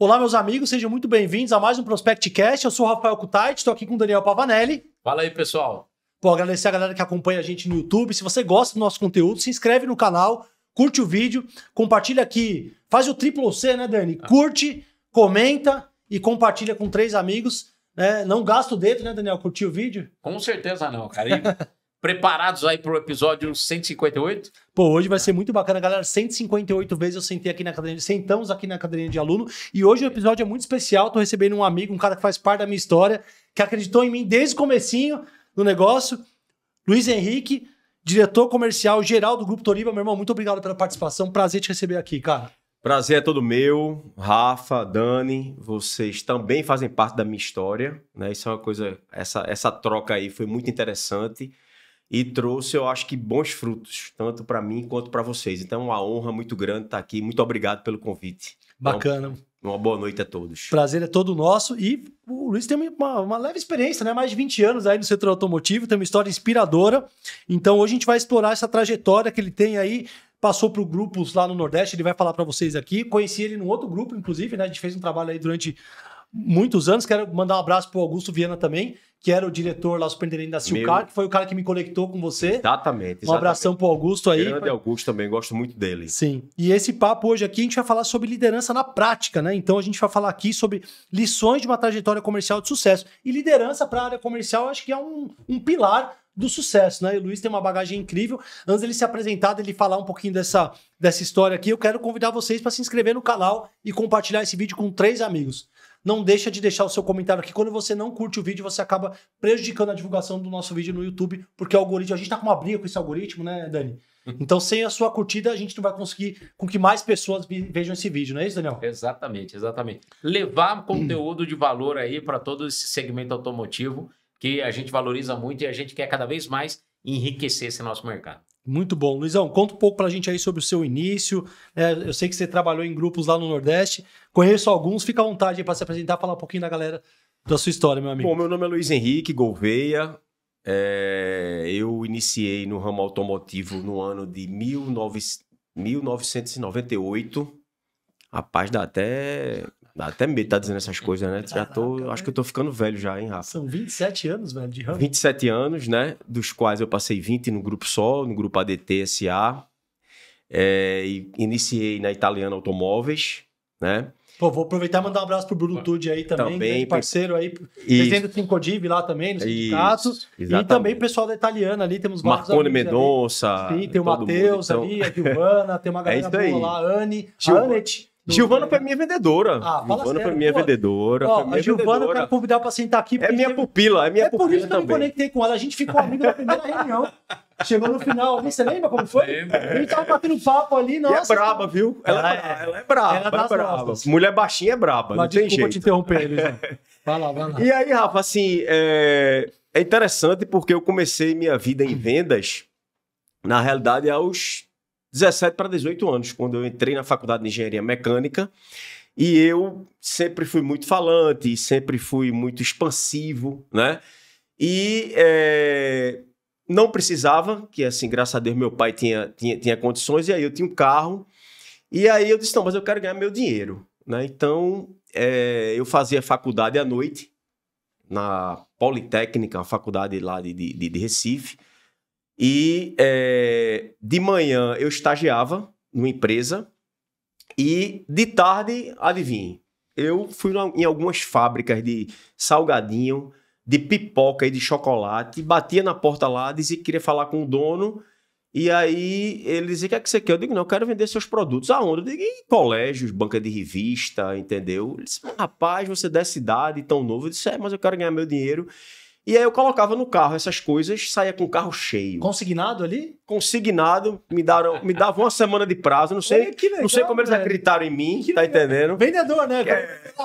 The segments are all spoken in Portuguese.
Olá, meus amigos, sejam muito bem-vindos a mais um ProspectCast. Eu sou o Rafael Kutait, estou aqui com o Daniel Pavanelli. Fala aí, pessoal. Pô, agradecer a galera que acompanha a gente no YouTube. Se você gosta do nosso conteúdo, se inscreve no canal, curte o vídeo, compartilha aqui, faz o triplo C, né, Dani? Curte, comenta e compartilha com 3 amigos. Né? Não gasta o dedo, né, Daniel? Curtir o vídeo? Com certeza não, cara. E preparados aí pro episódio 158? Pô, hoje vai ser muito bacana, galera. 158 vezes eu sentei aqui na cadeirinha, sentamos aqui na cadeirinha de aluno. E hoje o episódio é muito especial. Tô recebendo um amigo, um cara que faz parte da minha história, que acreditou em mim desde o comecinho do negócio. Luiz Henrique, diretor comercial geral do Grupo Toriba. Meu irmão, muito obrigado pela participação. Prazer te receber aqui, cara. Prazer é todo meu. Rafa, Dani, vocês também fazem parte da minha história, né? Isso é uma coisa, essa troca aí foi muito interessante. E trouxe, eu acho que, bons frutos, tanto para mim quanto para vocês. Então, uma honra muito grande estar aqui. Muito obrigado pelo convite. Bacana. Então, uma boa noite a todos. Prazer é todo nosso. E o Luiz tem uma leve experiência, né? Mais de 20 anos aí no setor automotivo, tem uma história inspiradora. Então, hoje a gente vai explorar essa trajetória que ele tem aí. Passou por grupos lá no Nordeste, ele vai falar para vocês aqui. Conheci ele num outro grupo, inclusive, né? A gente fez um trabalho aí durante muitos anos. Quero mandar um abraço pro Augusto Viana também, que era o diretor lá, superintendente da Silcar, que foi o cara que me conectou com você. Exatamente. Um abração pro Augusto aí. Grande Augusto também, gosto muito dele. Sim. E esse papo hoje aqui, a gente vai falar sobre liderança na prática, né? Então a gente vai falar aqui sobre lições de uma trajetória comercial de sucesso. E liderança para a área comercial, acho que é um pilar do sucesso, né? E o Luiz tem uma bagagem incrível. Antes dele se apresentar, dele falar um pouquinho dessa história aqui, eu quero convidar vocês para se inscrever no canal e compartilhar esse vídeo com 3 amigos. Não deixa de deixar o seu comentário aqui. Quando você não curte o vídeo, você acaba prejudicando a divulgação do nosso vídeo no YouTube, porque o algoritmo, a gente tá com uma briga com esse algoritmo, né, Dani? Então, sem a sua curtida, a gente não vai conseguir com que mais pessoas vejam esse vídeo, não é isso, Daniel? Exatamente, exatamente. Levar conteúdo de valor aí para todo esse segmento automotivo, que a gente valoriza muito e a gente quer cada vez mais enriquecer esse nosso mercado. Muito bom. Luizão, conta um pouco pra gente aí sobre o seu início. Eu sei que você trabalhou em grupos lá no Nordeste. Conheço alguns. Fica à vontade aí para se apresentar, falar um pouquinho da galera, da sua história, meu amigo. Bom, meu nome é Luiz Henrique Gouveia. Eu iniciei no ramo automotivo no ano de 1998. Rapaz, dá até medo de estar dizendo essas coisas, né? Caraca, acho que eu tô ficando velho já, hein, Rafa? São 27 anos, velho, de ramo. 27 anos, né? Dos quais eu passei 20 no grupo só, no grupo ADT SA. E iniciei na Italiana Automóveis, né? Pô, vou aproveitar e mandar um abraço pro Bruno Tucci aí também, grande parceiro aí. Presidente do Sincodiv lá também, no sindicato. E também o pessoal da Italiana ali, temos vários Marcone Mendonça. Sim, tem o Matheus ali, a Giovana, tem uma galera boa lá, a Anne, a Anet. Giovana foi minha vendedora. Giovana foi minha vendedora. A Giovana eu quero convidar pra sentar aqui. É minha pupila, é minha pupila por isso que eu me também. conectei com ela. A gente ficou amigo na primeira reunião. Chegou no final ali, você lembra como foi? A gente tava batendo papo ali, nossa. E é braba, viu? Ela é braba. Ela é braba. Mulher baixinha é braba, não tem jeito. Desculpa te interromper, Luizão. Vai lá. E aí, Rafa, assim, é interessante porque eu comecei minha vida em vendas, na realidade, aos 17 para 18 anos, quando eu entrei na faculdade de engenharia mecânica. E eu sempre fui muito falante, sempre fui muito expansivo, né? E não precisava, que assim, graças a Deus, meu pai tinha condições, e aí eu tinha um carro. E aí eu disse, não, mas eu quero ganhar meu dinheiro, né? Então, eu fazia faculdade à noite, na Politécnica, uma faculdade lá de Recife. E de manhã eu estagiava numa empresa e de tarde, adivinhe, eu fui em algumas fábricas de salgadinho, de pipoca e de chocolate, batia na porta lá, dizia que queria falar com o dono, e aí ele dizia, o que é que você quer? Eu digo, não, eu quero vender seus produtos. Aonde? Eu digo, em colégios, banca de revista, entendeu? Ele disse, rapaz, você é dessa idade, tão novo. Eu disse, mas eu quero ganhar meu dinheiro. E aí eu colocava no carro essas coisas, saía com o carro cheio. Consignado ali? Consignado, me davam uma semana de prazo, não sei, legal, não sei como eles acreditaram em mim, tá entendendo? Vendedor, né?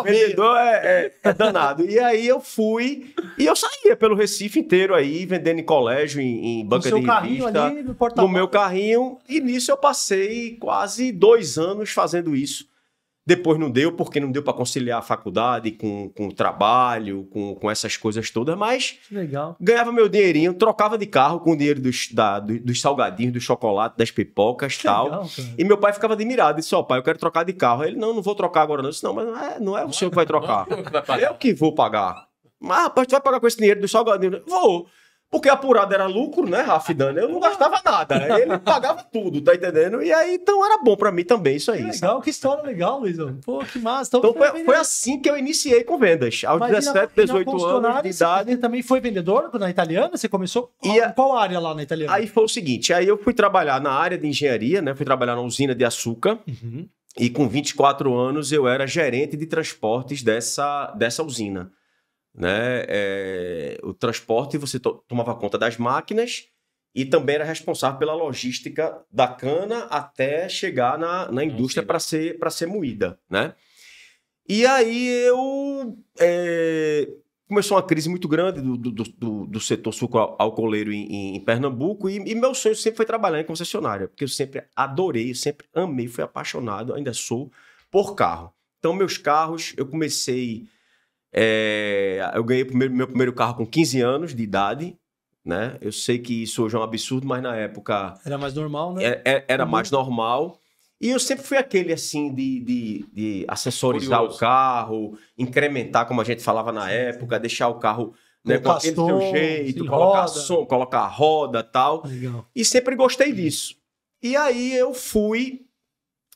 Vendedor é danado. E aí eu fui, e eu saía pelo Recife inteiro aí, vendendo em colégio, em banca de revista, ali, no meu carrinho, e nisso eu passei quase 2 anos fazendo isso. Depois não deu, porque não deu para conciliar a faculdade com o trabalho, com essas coisas todas, mas Legal. ganhava meu dinheirinho, trocava de carro com o dinheiro dos salgadinhos, do chocolate, das pipocas e tal. Legal, cara. E meu pai ficava admirado, disse, ó, pai, eu quero trocar de carro. Aí ele, não vou trocar agora não. Eu disse, não, mas não é o senhor que vai trocar. Não é o senhor que vai pagar. Eu que vou pagar. Mas, rapaz, tu vai pagar com esse dinheiro do salgadinho? Vou. Porque apurado era lucro, né, Rafa e Dani? Eu não gastava nada. Ele pagava tudo, tá entendendo? E aí, então, era bom pra mim também isso aí. Que sabe? legal, que história legal, Luizão. Pô, que massa. Então, foi assim que eu iniciei com vendas. Aos 17, 18 anos de idade. Você também foi vendedor na Italiana? Você começou em qual área lá na Italiana? Aí foi o seguinte, aí eu fui trabalhar na área de engenharia, né? Fui trabalhar na usina de açúcar. Uhum. E com 24 anos eu era gerente de transportes dessa usina. Né? O transporte, você tomava conta das máquinas e também era responsável pela logística da cana até chegar na indústria para ser moída. Né? E aí começou uma crise muito grande do setor sucro-alcooleiro em Pernambuco e meu sonho sempre foi trabalhar em concessionária, porque eu sempre adorei, eu sempre amei, fui apaixonado, ainda sou, por carro. Então, meus carros, eu comecei... eu ganhei meu primeiro carro com 15 anos de idade, né? Eu sei que isso hoje é um absurdo, mas na época... Era mais normal, né? Era mais normal. E eu sempre fui aquele, assim, de acessorizar Curioso. o carro, incrementar, como a gente falava na época, deixar o carro, né, com Colocar aquele som, seu jeito, sim, colocar roda. som, colocar roda e tal. Legal. E sempre gostei disso. E aí eu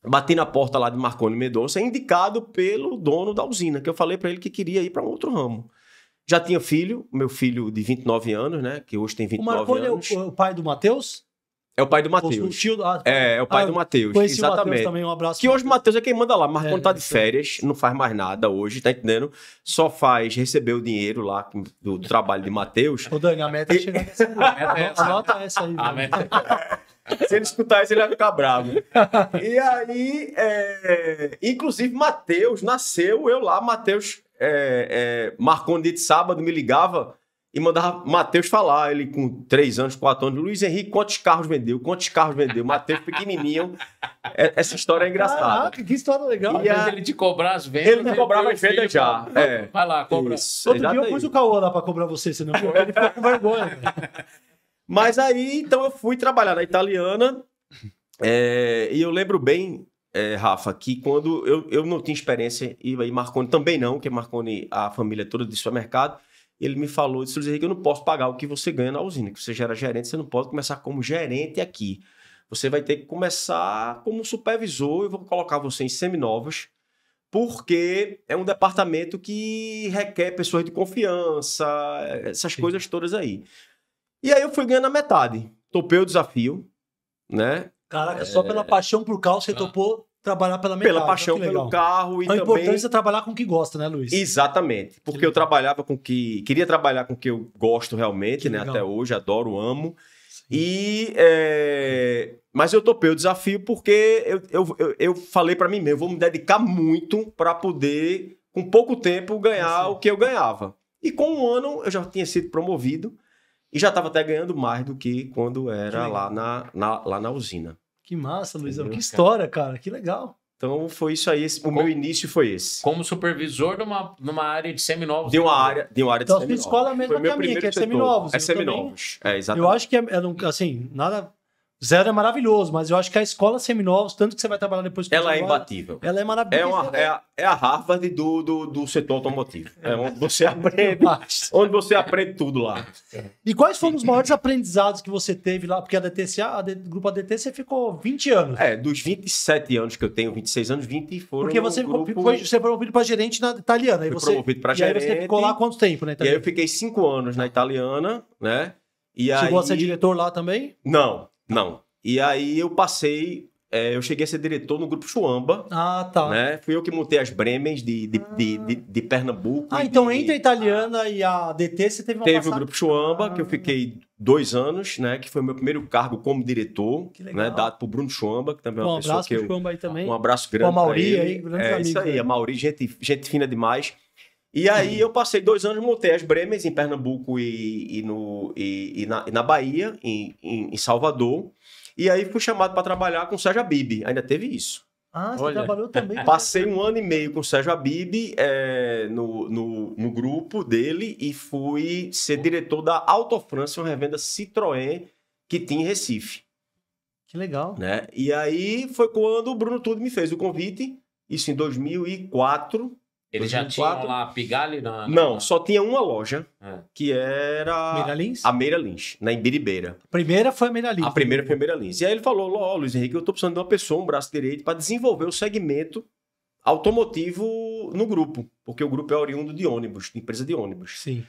bati na porta lá de Marconi Mendonça, indicado pelo dono da usina, que eu falei para ele que queria ir para um outro ramo. Já tinha filho, meu filho de 29 anos, né? Que hoje tem O 29 Marconi anos. é o pai do Matheus? É o pai do O Matheus. tio, É o pai do Matheus, Conheci o Matheus exatamente. também, um abraço. Que hoje o Matheus é quem manda lá. Marconi tá de isso. férias, não faz mais nada hoje, tá entendendo? Só receber o dinheiro lá do trabalho de Matheus. Ô, Dani, a meta é chegar nessa. Anota essa aí. A Dani. meta- Se ele escutar isso, ele vai ficar bravo. E aí, inclusive, Matheus nasceu, eu lá, Matheus Marconi dia de sábado me ligava e mandava Matheus falar, ele com 3 anos, 4 anos, Luiz Henrique, quantos carros vendeu? Matheus pequenininho. Essa história é engraçada. Caraca, que história legal. E Mas ele te cobrar as vendas. Ele me cobrava as vendas já. Vai lá, cobra. Isso, Outro dia eu exatamente. pus o Cauã lá pra cobrar você, senão ele ficou com vergonha. Mas aí, então, eu fui trabalhar na Italiana e eu lembro bem, Rafa, que quando eu não tinha experiência, e Marconi também não, porque Marconi, a família toda de supermercado, ele me falou, disse, Luiz Henrique, eu não posso pagar o que você ganha na usina, que você já era gerente, você não pode começar como gerente aqui. Você vai ter que começar como supervisor, eu vou colocar você em seminovos, porque é um departamento que requer pessoas de confiança, essas coisas todas aí. E aí eu fui ganhando a metade. Topei o desafio, né? Caraca, só pela paixão por carro você topou trabalhar pela metade. Pela paixão olha que legal. pelo carro e A também... importância é trabalhar com o que gosta, né, Luiz? Exatamente. Porque eu trabalhava com que... Queria trabalhar com o que eu gosto realmente, Que né? legal. Até hoje, adoro, amo. Mas eu topei o desafio porque eu falei pra mim mesmo, eu vou me dedicar muito para poder, com pouco tempo, ganhar o que eu ganhava. E com 1 ano eu já tinha sido promovido e já estava até ganhando mais do que quando era lá na usina. Que massa, Luizão. Entendeu? Que história, cara. Que legal. Então foi isso aí, meu início foi esse. Como supervisor numa área de seminovos. De uma área de Então, a sua seminovos. escola é a mesma Foi que meu a minha, que é primeiro setor. seminovos. É Eu também- seminovos. Exatamente. Eu acho que assim, nada... Zero é maravilhoso, mas eu acho que a escola seminovos, tanto que você vai trabalhar depois com Ela é trabalho, imbatível. ela é maravilhosa. É a Harvard do setor automotivo. É onde você aprende tudo lá. E quais foram os maiores aprendizados que você teve lá? Porque a Grupo ADT, você ficou 20 anos. Dos 27 anos que eu tenho, 26 anos, 20 foram Porque você no grupo... foi promovido para gerente na italiana. Aí Fui você, promovido pra e aí você gerente. ficou lá há quanto tempo na E aí italiana? eu fiquei 5 anos na italiana, né? E Chegou aí... a ser diretor lá também? Não. E aí eu passei... eu cheguei a ser diretor no Grupo Chuamba, Ah, tá. né? Fui eu que montei as Bremens de Pernambuco. Então entre a italiana e a ADT você teve uma Teve o passagem... Grupo Chuamba, que eu fiquei 2 anos, né? Que foi o meu primeiro cargo como diretor, Que legal. né? Dado por Bruno Chuamba, que também é Um uma pessoa abraço que pro eu... Chuamba aí também. Um abraço grande Com a Mauri pra ele. aí, grandes Isso amigos, aí, né? a Mauri, gente fina demais. E aí eu passei 2 anos, montei as Bremens em Pernambuco e na Bahia, em Salvador. E aí fui chamado para trabalhar com o Sérgio Abib. Ainda teve isso. Ah, você Olha. trabalhou também. Passei 1 ano e meio com o Sérgio Habib no grupo dele e fui ser diretor da Auto France, uma revenda Citroën que tinha em Recife. Que legal. Né? E aí foi quando o Bruno Tudo me fez o convite, isso em 2004. Eles já 2004. tinham lá a Pigalle? Não, só tinha uma loja, É. que era Meira Lins? a Meira Lins, na Imbiribeira. A primeira foi a Meira Lins. A primeira foi a Meira Lins. E aí ele falou, ó, Luiz Henrique, eu tô precisando de uma pessoa, um braço direito, para desenvolver o segmento automotivo no grupo, porque o grupo é oriundo de ônibus, de empresa de ônibus. Sim.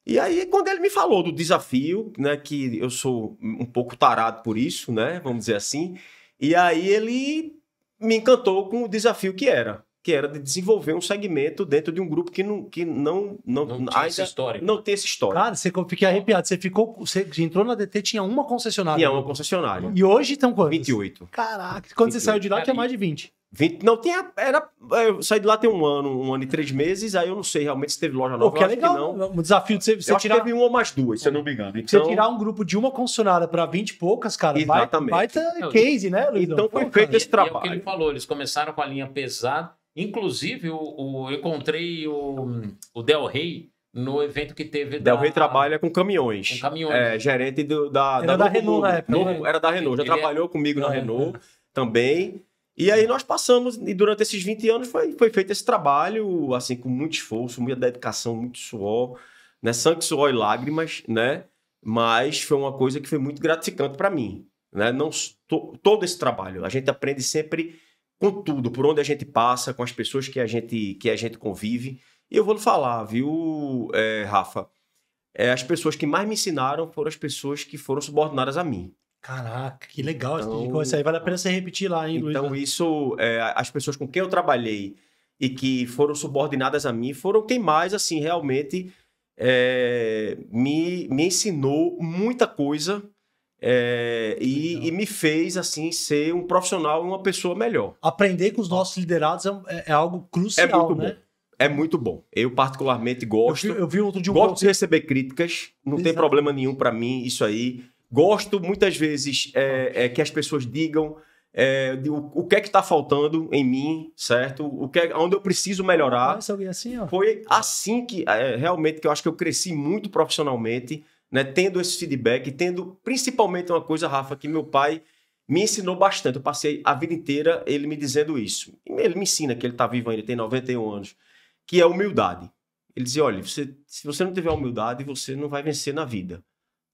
E aí, quando ele me falou do desafio, né, que eu sou um pouco tarado por isso, né, vamos dizer assim, e aí ele me encantou com o desafio que era de desenvolver um segmento dentro de um grupo que não tinha essa história. não tem essa história. Cara, fiquei arrepiado. Você entrou na DT, tinha uma concessionária. Tinha uma concessionária. E hoje estão quantos? 28. Caraca, quando você 28. saiu de lá, tinha mais de 20. 20, não, eu saí de lá tem 1 ano e 3 meses, aí eu não sei realmente se teve loja nova. Pô, que é eu acho legal. que não. O desafio de você Eu acho tirar... que teve 1 ou mais 2, se eu não me engano. Você Então, tirar um grupo de uma concessionária para 20 e poucas, cara, Exatamente. baita case, né, Luiz? Então foi Pô, feito cara. esse E é o trabalho. que ele falou, eles começaram com a linha pesada. Inclusive, eu encontrei o Del Rey no evento que teve Del Rey trabalha com caminhões. Com caminhões. É, gerente Era da Renault na época. Era da Renault, já Ele trabalhou comigo na É, Renault também. E aí nós passamos, e durante esses 20 anos foi feito esse trabalho, assim, com muito esforço, muita dedicação, muito suor, né? Sangue, suor e lágrimas, né? Mas foi uma coisa que foi muito gratificante para mim, né? Não, todo esse trabalho, a gente aprende sempre com tudo, por onde a gente passa, com as pessoas que a gente convive. E eu vou lhe falar, viu, Rafa? As pessoas que mais me ensinaram foram as pessoas que foram subordinadas a mim. Caraca, que legal. Então, Isso aí vale a pena você repetir lá, hein, Luiz? Então, isso, as pessoas com quem eu trabalhei e que foram subordinadas a mim foram quem mais, assim, realmente me ensinou muita coisa e me fez, assim, ser um profissional e uma pessoa melhor. Aprender com os nossos liderados é algo crucial, É muito né? bom. É muito bom. Eu, particularmente, gosto. Eu vi outro de um Gosto de receber críticas, não tem Exato. problema nenhum para mim isso aí. Gosto, muitas vezes, que as pessoas digam o que é que está faltando em mim, certo? Onde eu preciso melhorar. Conhece alguém assim, ó? Foi assim que, realmente, que eu acho que eu cresci muito profissionalmente, né? Tendo esse feedback, tendo principalmente uma coisa, Rafa, que meu pai me ensinou bastante. Eu passei a vida inteira ele me dizendo isso. Ele me ensina, que ele está vivo ainda, tem 91 anos, que é humildade. Ele dizia, olha, se você não tiver humildade, você não vai vencer na vida.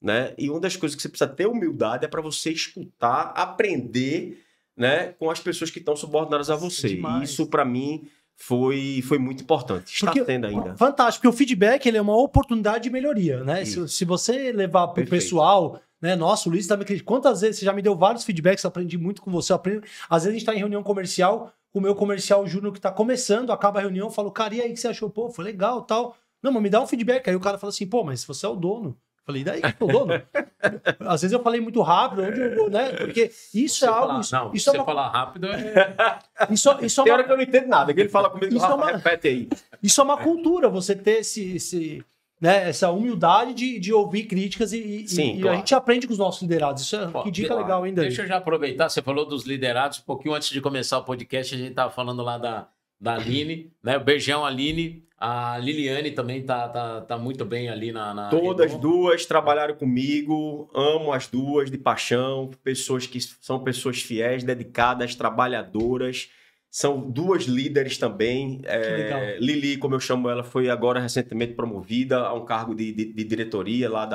Né? E uma das coisas que você precisa ter humildade é para você escutar, aprender, né, com as pessoas que estão subordinadas a você. E isso, para mim, foi muito importante. Está tendo ainda. Fantástico, porque o feedback ele é uma oportunidade de melhoria, né? Se você levar para o Perfeito. pessoal, né? Nossa, o Luiz tá me criticando. Quantas vezes você já me deu vários feedbacks, aprendi muito com você. Às vezes a gente está em reunião comercial, o meu comercial júnior que está começando, acaba a reunião, eu falo, cara, e aí, o que você achou? Pô, foi legal, tal. Não, mas me dá um feedback. Aí o cara fala assim, pô, mas você é o dono. Falei, daí que eu sou dono? Às vezes eu falei muito rápido, onde eu vou, né? Porque isso é algo. Você falar rápido Isso é Tem uma, hora que eu não entendo nada, que ele fala comigo, Isso é Rafa, uma- repete aí. isso é uma cultura, você ter essa humildade de ouvir críticas Sim, e claro. a gente aprende com os nossos liderados. Isso é que dica claro. legal ainda. Deixa eu já aproveitar, você falou dos liderados, um pouquinho antes de começar o podcast, a gente estava falando lá da Aline, né? Beijão, Aline. A Liliane também tá muito bem ali na Todas Renault. duas trabalharam comigo, amo as duas de paixão, pessoas que são pessoas fiéis, dedicadas, trabalhadoras. São duas líderes também. legal. Lili, como eu chamo ela, foi agora recentemente promovida a um cargo de diretoria lá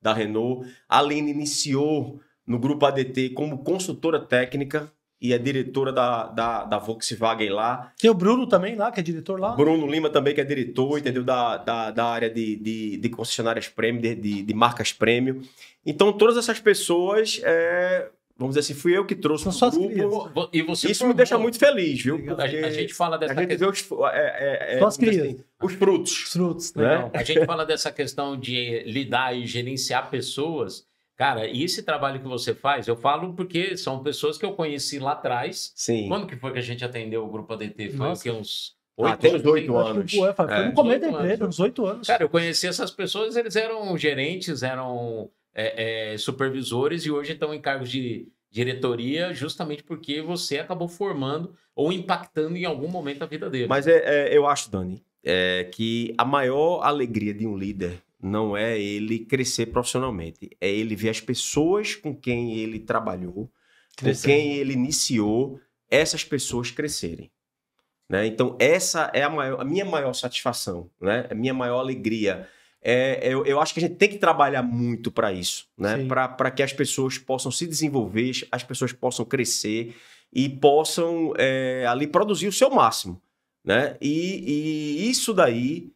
da Renault. A Aline iniciou no grupo ADT como consultora técnica e é diretora da Volkswagen lá. Tem o Bruno também lá, que é diretor lá. Bruno Lima também, que é diretor, entendeu? Da área de concessionárias prêmio, de marcas prêmio. Então, todas essas pessoas, vamos dizer assim, fui eu que trouxe São o suas grupo. E você Isso me deixa muito feliz, viu? Legal. Porque A gente fala dessa a gente vê os, Só as vamos dizer crias. assim, os frutos. Frutos, Né? legal. A gente fala dessa questão de lidar e gerenciar pessoas. Cara, e esse trabalho que você faz, eu falo porque são pessoas que eu conheci lá atrás. Sim. Quando que foi que a gente atendeu o grupo ADT? Foi Nossa. o quê? Uns Tem uns 8 Acho anos. que foi no começo da 18 empresa, anos. uns 8 anos. Cara, eu conheci essas pessoas, eles eram gerentes, eram supervisores e hoje estão em cargos de diretoria justamente porque você acabou formando ou impactando em algum momento a vida dele. Mas eu acho, Dani, que a maior alegria de um líder não é ele crescer profissionalmente, é ele ver as pessoas com quem ele trabalhou, com quem ele iniciou, essas pessoas crescerem. Né? Então, essa é a minha maior satisfação, né? A minha maior alegria. Eu acho que a gente tem que trabalhar muito para isso, né? Para que as pessoas possam se desenvolver, as pessoas possam crescer e possam ali produzir o seu máximo. Né? E isso daí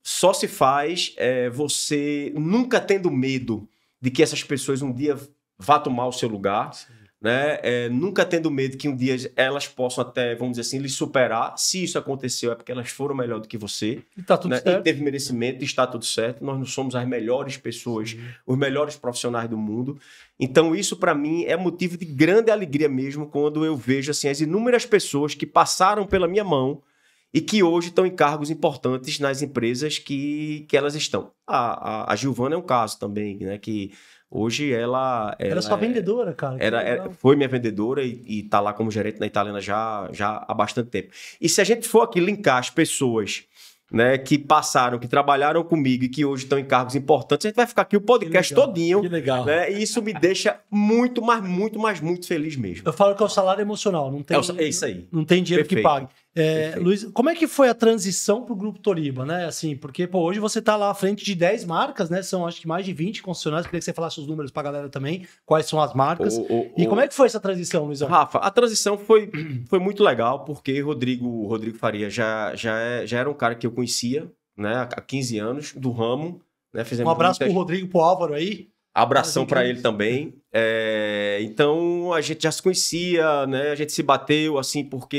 só se faz você nunca tendo medo de que essas pessoas um dia vá tomar o seu lugar. Sim. Né? Nunca tendo medo que um dia elas possam até, vamos dizer assim, lhe superar. Se isso aconteceu, é porque elas foram melhor do que você. E tá tudo certo. E teve merecimento, e está tudo certo. Nós não somos as melhores pessoas, sim, os melhores profissionais do mundo. Então, isso, para mim, é motivo de grande alegria mesmo quando eu vejo assim, as inúmeras pessoas que passaram pela minha mão e que hoje estão em cargos importantes nas empresas que elas estão. A Giovana é um caso também, né? Que hoje ela era sua vendedora, cara. Foi minha vendedora e está lá como gerente na Italiana já há bastante tempo. E se a gente for aqui linkar as pessoas, né, que passaram, que trabalharam comigo e que hoje estão em cargos importantes, a gente vai ficar aqui o podcast todinho. Que legal. Né, e isso me deixa muito feliz mesmo. Eu falo que é o salário emocional, não tem, é isso aí. Não tem dinheiro que pague. Luiz, como é que foi a transição para o Grupo Toriba, né? Assim, porque hoje você está lá à frente de 10 marcas, né? São acho que mais de 20 concessionários. Queria que você falasse os números para a galera também, quais são as marcas. E como é que foi essa transição, Luizão? Rafa, a transição foi muito legal, porque Rodrigo Faria já era um cara que eu conhecia, né? Há 15 anos, do ramo. Né? Um abraço pro Rodrigo, pro Álvaro aí. Abração para ele também. Então, a gente já se conhecia, né? A gente se bateu, assim, porque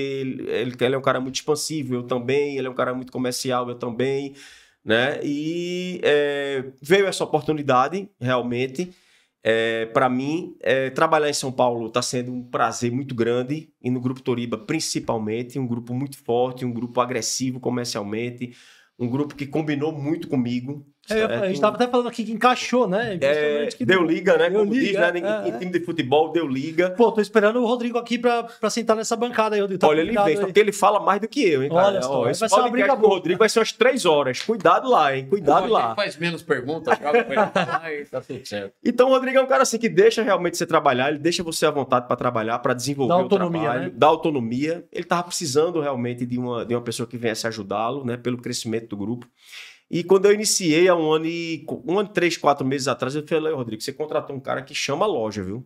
ele é um cara muito expansivo, eu também. Ele é um cara muito comercial, eu também. Né? E veio essa oportunidade, realmente. Para mim, trabalhar em São Paulo está sendo um prazer muito grande. E no Grupo Toriba, principalmente. Um grupo muito forte, um grupo agressivo comercialmente. Um grupo que combinou muito comigo. A gente estava até falando aqui que encaixou, né? Deu liga, né? Como diz, né? Em time de futebol, deu liga. Pô, tô esperando o Rodrigo aqui pra sentar nessa bancada aí, Rodrigo. Olha, ele vem, só que ele fala mais do que eu, hein, cara? Olha só, esse podcast com o Rodrigo vai ser umas 3 horas. Cuidado lá, hein? Cuidado lá. Ele faz menos perguntas, joga pra ele falar e tá tudo certo. Então, o Rodrigo é um cara assim que deixa realmente você trabalhar, ele deixa você à vontade para trabalhar, para desenvolver o trabalho, né? Dá autonomia. Ele tava precisando realmente de uma pessoa que viesse ajudá-lo, né? Pelo crescimento do grupo. E quando eu iniciei há um ano, 3, 4 meses atrás, eu falei, Rodrigo, você contratou um cara que chama a loja, viu?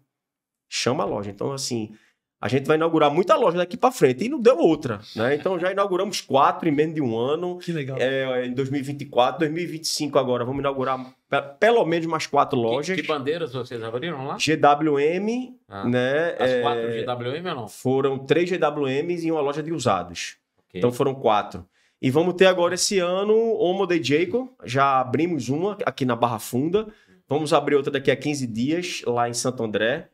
Chama a loja. Então, assim, a gente vai inaugurar muita loja daqui para frente. E não deu outra, né? Então, já inauguramos 4 em menos de um ano. Que legal. Em 2024, 2025 agora, vamos inaugurar pelo menos mais 4 lojas. Que bandeiras vocês abriram lá? GWM, né? As 4 GWM ou não? Foram 3 GWMs e uma loja de usados. Okay. Então, foram 4. E vamos ter agora esse ano Homo de Jacob. Já abrimos uma aqui na Barra Funda. Vamos abrir outra daqui a 15 dias lá em Santo André.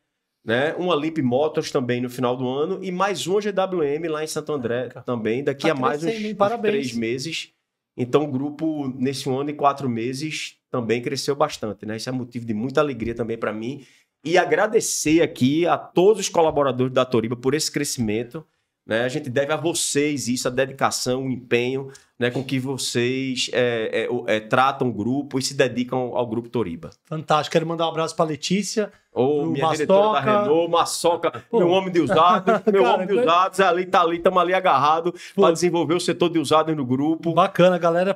Né? Uma Lip Motors também no final do ano. E mais uma GWM lá em Santo André também. Daqui a mais uns 3 meses. Então o grupo, nesse ano e 4 meses, também cresceu bastante. Né? Isso é motivo de muita alegria também para mim. E agradecer aqui a todos os colaboradores da Toriba por esse crescimento. Né? A gente deve a vocês isso, a dedicação, o empenho, né, com que vocês tratam o grupo e se dedicam ao Grupo Toriba. Fantástico. Quero mandar um abraço para Letícia. Minha diretora da Renault, Maçoca, meu homem de usados, homem de usados, estamos ali agarrados para desenvolver o setor de usados no grupo. Bacana, galera.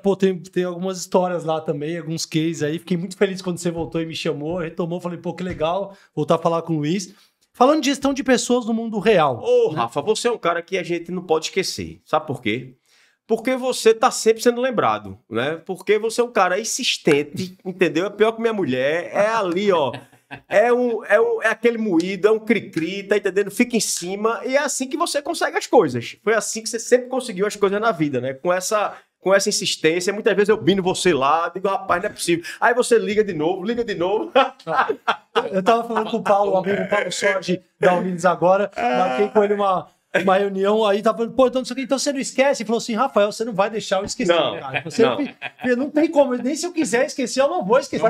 Tem algumas histórias lá também, alguns cases aí. Fiquei muito feliz quando você voltou e me chamou, retomou. Falei, que legal voltar a falar com o Luiz. Falando de gestão de pessoas no mundo real. Rafa, você é um cara que a gente não pode esquecer. Sabe por quê? Porque você tá sempre sendo lembrado, né? Porque você é um cara insistente, entendeu? É pior que minha mulher. É ali, ó. É aquele moído, é um cri-cri, tá entendendo? Fica em cima e é assim que você consegue as coisas. Foi assim que você sempre conseguiu as coisas na vida, né? Com essa insistência, muitas vezes eu bindo você lá, digo, rapaz, não é possível. Aí você liga de novo. Eu tava falando com o Paulo, o amigo Paulo Sorge da Unines agora, marquei com ele uma reunião aí, tava falando, pô, então não sei o que, então você não esquece? E falou assim, Rafael, você não vai deixar eu esquecer, Não, cara. Você não. não tem como, nem se eu quiser esquecer, eu não vou esquecer.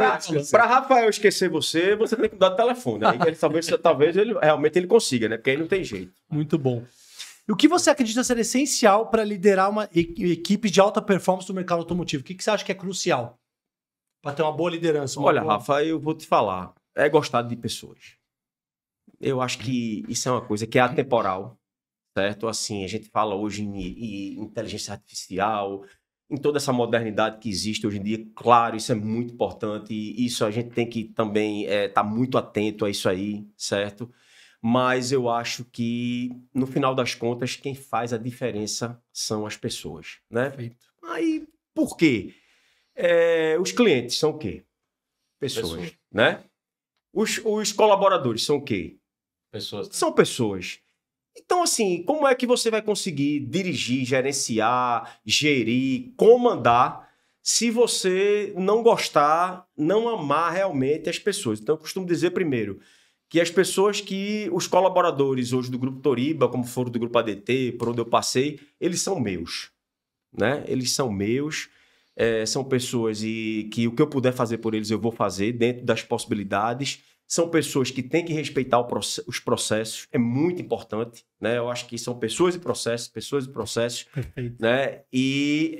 Para Rafael esquecer você tem que dar o telefone. Aí ele, talvez ele realmente ele consiga, né? Porque aí não tem jeito. Muito bom. E o que você acredita ser essencial para liderar uma equipe de alta performance no mercado automotivo? O que você acha que é crucial para ter uma boa liderança? Olha, Rafa, eu vou te falar. É gostar de pessoas. Eu acho que isso é uma coisa que é atemporal, certo? Assim, a gente fala hoje em inteligência artificial, em toda essa modernidade que existe hoje em dia. Claro, isso é muito importante. E isso a gente tem que também estar muito atento a isso aí, certo? Mas eu acho que, no final das contas, quem faz a diferença são as pessoas, né? Perfeito. Aí, por quê? Os clientes são o quê? Pessoas, né? Os colaboradores são o quê? Pessoas. São pessoas. Então, assim, como é que você vai conseguir dirigir, gerenciar, gerir, comandar, se você não gostar, não amar realmente as pessoas? Então, eu costumo dizer primeiro que as pessoas os colaboradores hoje do Grupo Toriba, como foram do Grupo ADT, por onde eu passei, eles são meus, né? Eles são meus, são pessoas que o que eu puder fazer por eles eu vou fazer dentro das possibilidades. São pessoas que têm que respeitar os processos, é muito importante, né? Eu acho que são pessoas e processos, Perfeito. né? E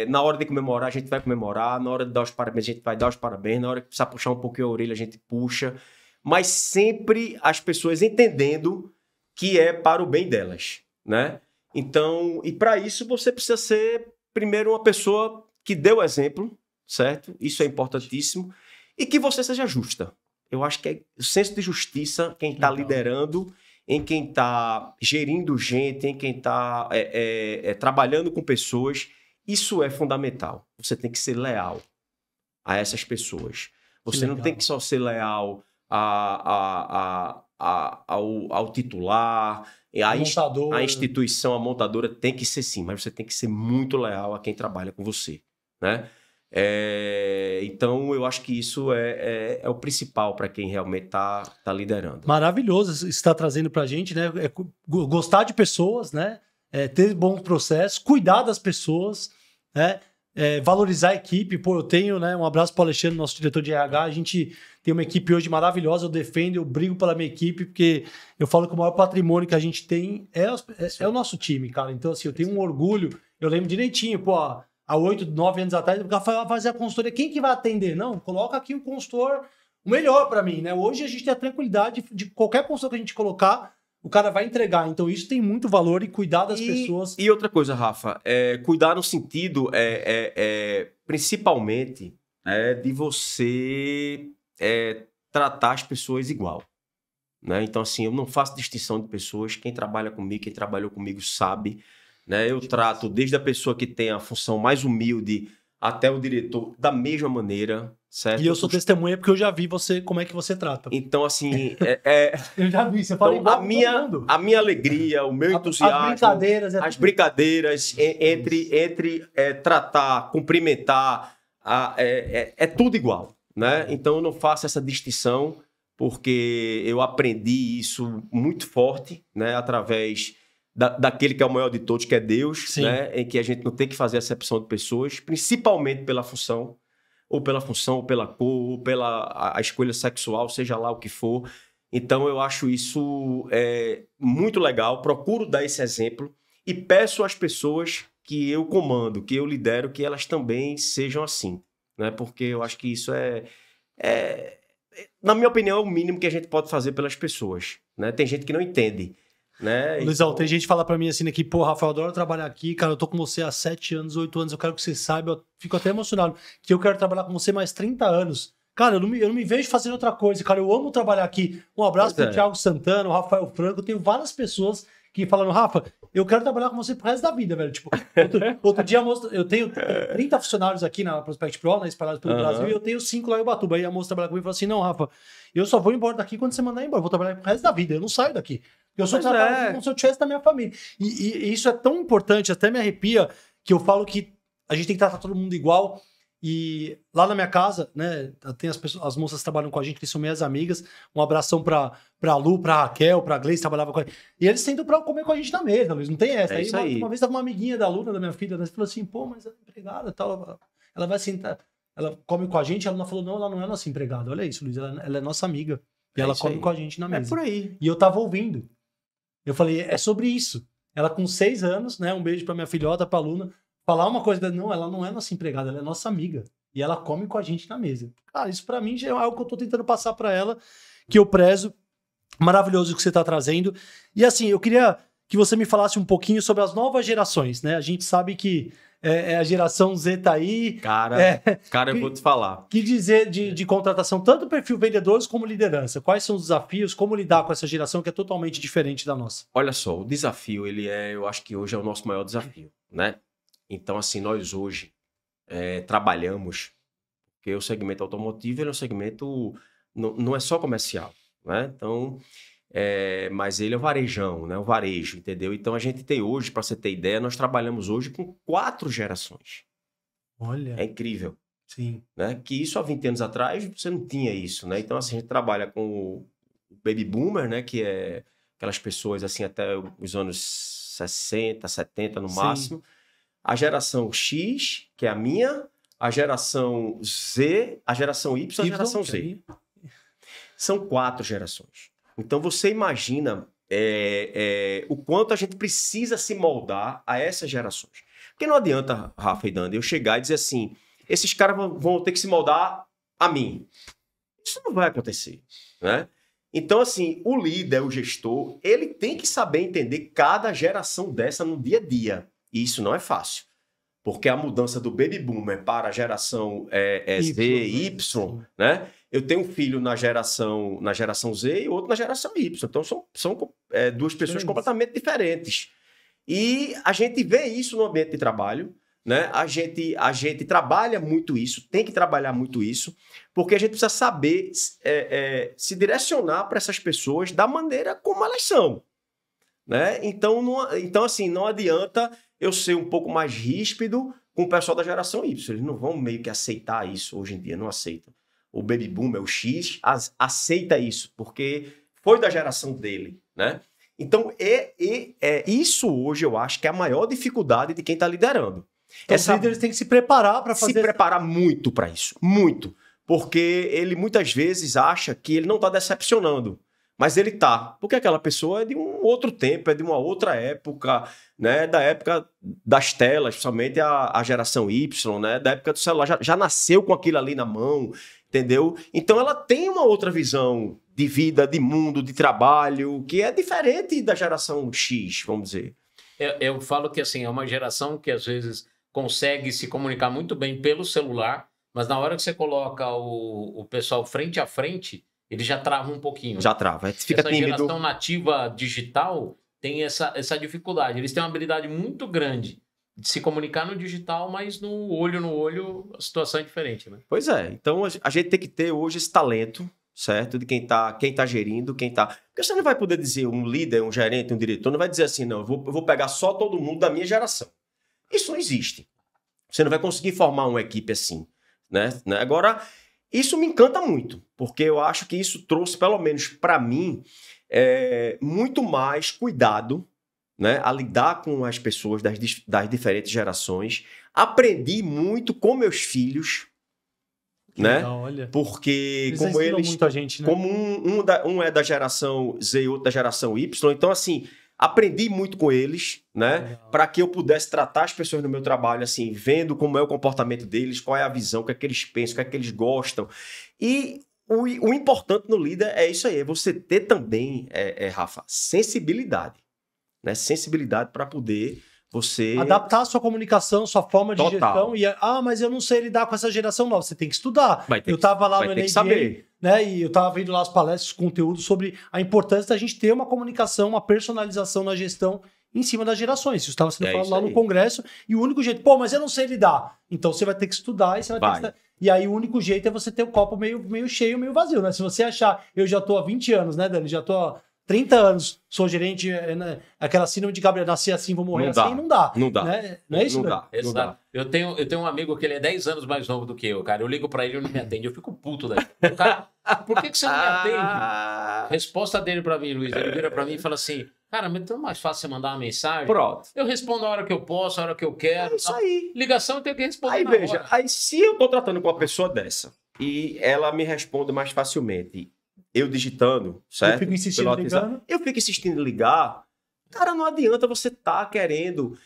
na hora de comemorar, a gente vai comemorar, na hora de dar os parabéns, a gente vai dar os parabéns, na hora que precisar puxar um pouquinho a orelha, a gente puxa, mas sempre as pessoas entendendo que é para o bem delas, né? Então, e para isso você precisa ser, primeiro, uma pessoa que dê o exemplo, certo? Isso é importantíssimo, e que você seja justa. Eu acho que é o senso de justiça, quem está liderando, em quem está gerindo gente, em quem está trabalhando com pessoas, isso é fundamental. Você tem que ser leal a essas pessoas. Você não tem que só ser leal ao titular, a instituição, a montadora tem que ser sim, mas você tem que ser muito leal a quem trabalha com você, né? Então, eu acho que isso é o principal para quem realmente está liderando. Maravilhoso isso que você está trazendo para a gente, né? Gostar de pessoas, né? Ter bons processos, cuidar das pessoas, né? Valorizar a equipe. Pô, eu tenho, né? Um abraço para o Alexandre, nosso diretor de RH. A gente tem uma equipe hoje maravilhosa. Eu defendo, eu brigo pela minha equipe, porque eu falo que o maior patrimônio que a gente tem é o nosso time, cara. Então, assim, eu tenho um orgulho. Eu lembro direitinho, pô, há 8, 9 anos atrás, o Rafael vai fazer a consultoria. Quem que vai atender? Não, coloca aqui o consultor, o melhor para mim, né? Hoje a gente tem a tranquilidade de qualquer consultor que a gente colocar, o cara vai entregar. Então isso tem muito valor e cuidar das pessoas. E outra coisa, Rafa, cuidar no sentido, principalmente, de você tratar as pessoas igual. Né? Então, assim, eu não faço distinção de pessoas. Quem trabalha comigo, quem trabalhou comigo sabe. Né? Eu trato desde a pessoa que tem a função mais humilde até o diretor da mesma maneira, certo? E eu sou testemunha porque eu já vi como é que você trata. Então, assim... eu já vi, você fala igual a minha alegria, o meu entusiasmo... As brincadeiras entre tratar, cumprimentar, é tudo igual, né? Então, eu não faço essa distinção porque eu aprendi isso muito forte, né? Através... daquele que é o maior de todos, que é Deus, né? Em que a gente não tem que fazer acepção de pessoas, principalmente pela função, ou pela cor, ou pela a escolha sexual, seja lá o que for. Então, eu acho isso muito legal, procuro dar esse exemplo e peço às pessoas que eu comando, que eu lidero, que elas também sejam assim, né? Porque eu acho que isso na minha opinião, é o mínimo que a gente pode fazer pelas pessoas, né? Tem gente que não entende. Né? Luizão, então... tem gente que fala pra mim assim, que, pô, Rafael, eu adoro trabalhar aqui, cara, eu tô com você há 7 anos, 8 anos, eu quero que você saiba, eu fico até emocionado, que eu quero trabalhar com você mais 30 anos. Cara, eu não me vejo fazendo outra coisa, cara, eu amo trabalhar aqui. Um abraço pro Thiago Santana, o Rafael Franco, eu tenho várias pessoas que falam, Rafa, eu quero trabalhar com você pro resto da vida, velho. Tipo, outro dia, eu tenho 30 funcionários aqui na Prospect Pro, né, espalhados pelo Brasil, e eu tenho 5 lá em Ubatuba. Aí a moça trabalha comigo e fala assim, não, Rafa, eu só vou embora daqui quando você mandar embora, eu vou trabalhar pro resto da vida, eu não saio daqui. Eu sou trabalho como se eu tivesse da minha família. E isso é tão importante, até me arrepia, que eu falo que a gente tem que tratar todo mundo igual. E lá na minha casa, né, tem as moças que trabalham com a gente, que são minhas amigas. Um abração pra Lu, pra Raquel, pra Gleice, trabalhava com a gente. E eles sentam pra comer com a gente na mesa, Luiz, não tem essa. É isso aí. Uma vez tava uma amiguinha da Luna, da minha filha, né, falou assim, pô, mas ela é empregada e tal. Ela vai sentar, ela come com a gente, ela não falou, não, ela não é nossa empregada. Olha isso, Luiz, ela é nossa amiga. E ela come com a gente na mesa. É por aí. E eu tava ouvindo. Eu falei, é sobre isso. Ela com 6 anos, né, um beijo pra minha filhota, pra Luna, falar uma coisa, não, ela não é nossa empregada, ela é nossa amiga. E ela come com a gente na mesa. Cara, isso pra mim já é algo que eu tô tentando passar pra ela, que eu prezo. Maravilhoso o que você tá trazendo. E assim, eu queria que você me falasse um pouquinho sobre as novas gerações, né? A gente sabe que a geração Z tá aí. Cara, eu vou te falar. Que dizer de contratação, tanto perfil vendedores como liderança? Quais são os desafios? Como lidar com essa geração que é totalmente diferente da nossa? Olha só, o desafio, eu acho que hoje é o nosso maior desafio, né? Então, assim, nós hoje trabalhamos, porque o segmento automotivo ele é um segmento, não é só comercial, né? Então, mas ele é o varejão, né? O varejo, entendeu? Então, a gente tem hoje, para você ter ideia, nós trabalhamos hoje com 4 gerações. Olha. É incrível. Sim. Né? Que isso há 20 anos atrás, você não tinha isso, né? Então, assim, a gente trabalha com o Baby Boomer, né? Que é aquelas pessoas, assim, até os anos 60, 70 no máximo. A geração X, que é a minha, a geração Z, a geração Y, a geração Z. São 4 gerações. Então, você imagina o quanto a gente precisa se moldar a essas gerações. Porque não adianta, Rafa e Dani, eu chegar e dizer assim, esses caras vão ter que se moldar a mim. Isso não vai acontecer, né? Então, assim, o líder, o gestor, ele tem que saber entender cada geração dessa no dia a dia. E isso não é fácil. Porque a mudança do Baby Boomer para a geração Z, Y, né? Eu tenho um filho na geração Z e outro na geração Y. Então, são 2 pessoas completamente diferentes. E a gente vê isso no ambiente de trabalho, né? A gente trabalha muito isso, tem que trabalhar muito isso, porque a gente precisa saber se direcionar para essas pessoas da maneira como elas são, né? Então, assim, não adianta eu ser um pouco mais ríspido com o pessoal da geração Y. Eles não vão meio que aceitar isso hoje em dia, não aceitam. O Baby Boomer, o X, aceita isso, porque foi da geração dele, né? Então, isso hoje eu acho que é a maior dificuldade de quem está liderando. Então, os líderes têm que se preparar para fazer... Se preparar muito para isso, muito. Porque ele muitas vezes acha que ele não está decepcionando, mas ele está. Porque aquela pessoa é de um outro tempo, é de uma outra época, né? Da época das telas, principalmente a geração Y, né? Da época do celular, já nasceu com aquilo ali na mão, entendeu? Então ela tem uma outra visão de vida, de mundo, de trabalho, que é diferente da geração X, vamos dizer. Eu falo que assim, é uma geração que às vezes consegue se comunicar muito bem pelo celular, mas na hora que você coloca o pessoal frente a frente, ele já trava um pouquinho. Já trava, fica tímido. Essa geração nativa digital tem essa dificuldade. Eles têm uma habilidade muito grande de se comunicar no digital, mas no olho a situação é diferente, né? Pois é, então a gente tem que ter hoje esse talento, certo? De quem tá gerindo, Porque você não vai poder dizer, um líder, um gerente, um diretor, não vai dizer assim, não, eu vou pegar só todo mundo da minha geração. Isso não existe. Você não vai conseguir formar uma equipe assim, né? Agora, isso me encanta muito, porque eu acho que isso trouxe, pelo menos para mim, muito mais cuidado, né, a lidar com as pessoas das diferentes gerações. Aprendi muito com meus filhos, né? Legal, olha. Porque como eles, muito a gente, né? como um é da geração Z e outro da geração Y, então assim, aprendi muito com eles, né? Para que eu pudesse tratar as pessoas no meu trabalho assim, vendo como é o comportamento deles, qual é a visão, o que é que eles pensam, o que é que eles gostam. E o importante no líder é isso aí, é você ter também, Rafa, sensibilidade, né? Sensibilidade para poder você... Adaptar a sua comunicação, sua forma de gestão. Mas eu não sei lidar com essa geração nova. Você tem que estudar. Eu estava lá no NADA, né? E eu estava vendo lá as palestras, os conteúdos sobre a importância da gente ter uma comunicação, uma personalização na gestão em cima das gerações. Isso estava sendo falado lá no congresso. E o único jeito... mas eu não sei lidar. Então você vai ter que estudar e você vai ter que... E aí o único jeito é você ter o copo meio cheio, meio vazio, né? Se você achar... Eu já tô há 20 anos, né, Dani? Já tô 30 anos, sou gerente, né? Aquela síndrome de Gabriel, nasci assim, vou morrer assim, não dá. Não dá. Né? Não é isso, Não velho? dá. Exato. Eu tenho um amigo que ele é 10 anos mais novo do que eu, cara. Eu ligo pra ele e ele não me atende. Eu fico puto daí. O cara, por que você não me atende? A resposta dele pra mim, Luiz, ele vira pra mim e fala assim, cara, mas é tão mais fácil você mandar uma mensagem. Pronto. Eu respondo a hora que eu posso, a hora que eu quero. É isso aí. Ligação eu tenho que responder Aí na veja, hora. aí se eu tô tratando com uma pessoa dessa e ela me responde mais facilmente, eu digitando, certo? Eu fico insistindo Pelo WhatsApp, ligando. eu fico insistindo em ligar. Cara, não adianta você tá querendo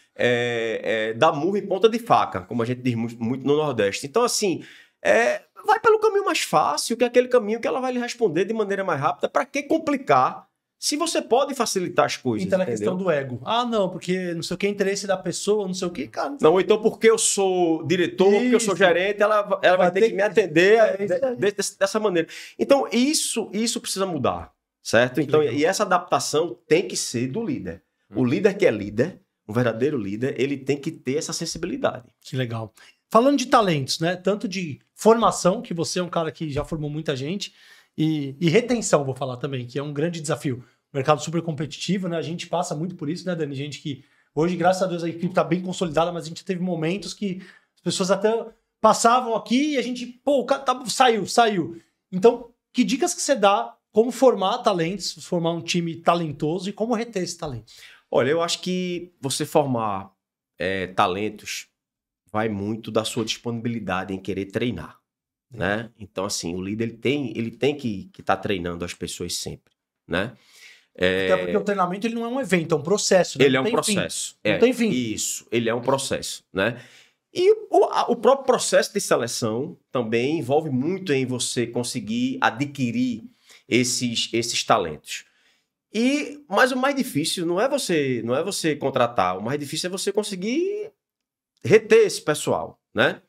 dar murro em ponta de faca, como a gente diz muito no Nordeste. Então, assim, vai pelo caminho mais fácil, que é aquele caminho que ela vai lhe responder de maneira mais rápida. Para que complicar? Se você pode facilitar as coisas, Então, na entendeu? questão do ego. Ah, não, porque não sei o que, interesse da pessoa, não sei o que, cara. Não, então porque eu sou diretor, porque eu sou Isso. gerente, ela vai ter que me atender isso aí. dessa maneira. Então, isso precisa mudar, certo? Então, legal. e essa adaptação tem que ser do líder. O líder que é líder, um verdadeiro líder, ele tem que ter essa sensibilidade. Que legal. Falando de talentos, né? Tanto de formação, que você é um cara que já formou muita gente, e retenção, vou falar também, que é um grande desafio. Mercado super competitivo, né? A gente passa muito por isso, né, Dani? Gente que hoje, graças a Deus, a equipe está bem consolidada, mas a gente teve momentos que as pessoas até passavam aqui e a gente, pô, o cara saiu. Então, que dicas que você dá como formar talentos, formar um time talentoso e como reter esse talento? Olha, eu acho que você formar talentos vai muito da sua disponibilidade em querer treinar, né? Então, assim, o líder ele tem que estar treinando as pessoas sempre, né? Até porque o treinamento ele não é um evento, é um processo. Né? Ele é Não um tem fim. processo. Não tem fim. Isso, ele é um processo, né? E o próprio processo de seleção também envolve muito em você conseguir adquirir esses talentos. Mas o mais difícil não é você contratar, o mais difícil é você conseguir reter esse pessoal, né?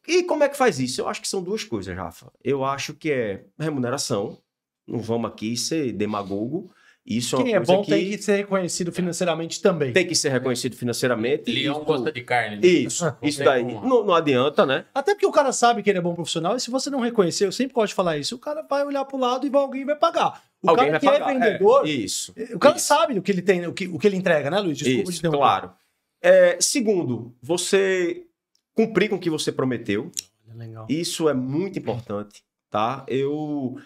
E como é que faz isso? Eu acho que são duas coisas, Rafa. Eu acho que é remuneração. Não vamos aqui ser demagogo. Isso Quem é é uma coisa bom tem que ser reconhecido financeiramente também. tem que ser reconhecido financeiramente. Leão gosta de carne. Né? Isso tem daí como. não adianta, né? Até porque o cara sabe que ele é bom profissional e se você não reconhecer, eu sempre gosto de falar isso, o cara vai olhar pro lado e alguém vai pagar. O Alguém cara vai que pagar. é vendedor, Isso. o cara Isso. sabe o que ele tem, o que ele entrega, né, Luiz? Desculpa te Isso, interromper. claro. Segundo, você cumprir com o que você prometeu. Legal. Isso é muito importante, tá? Eu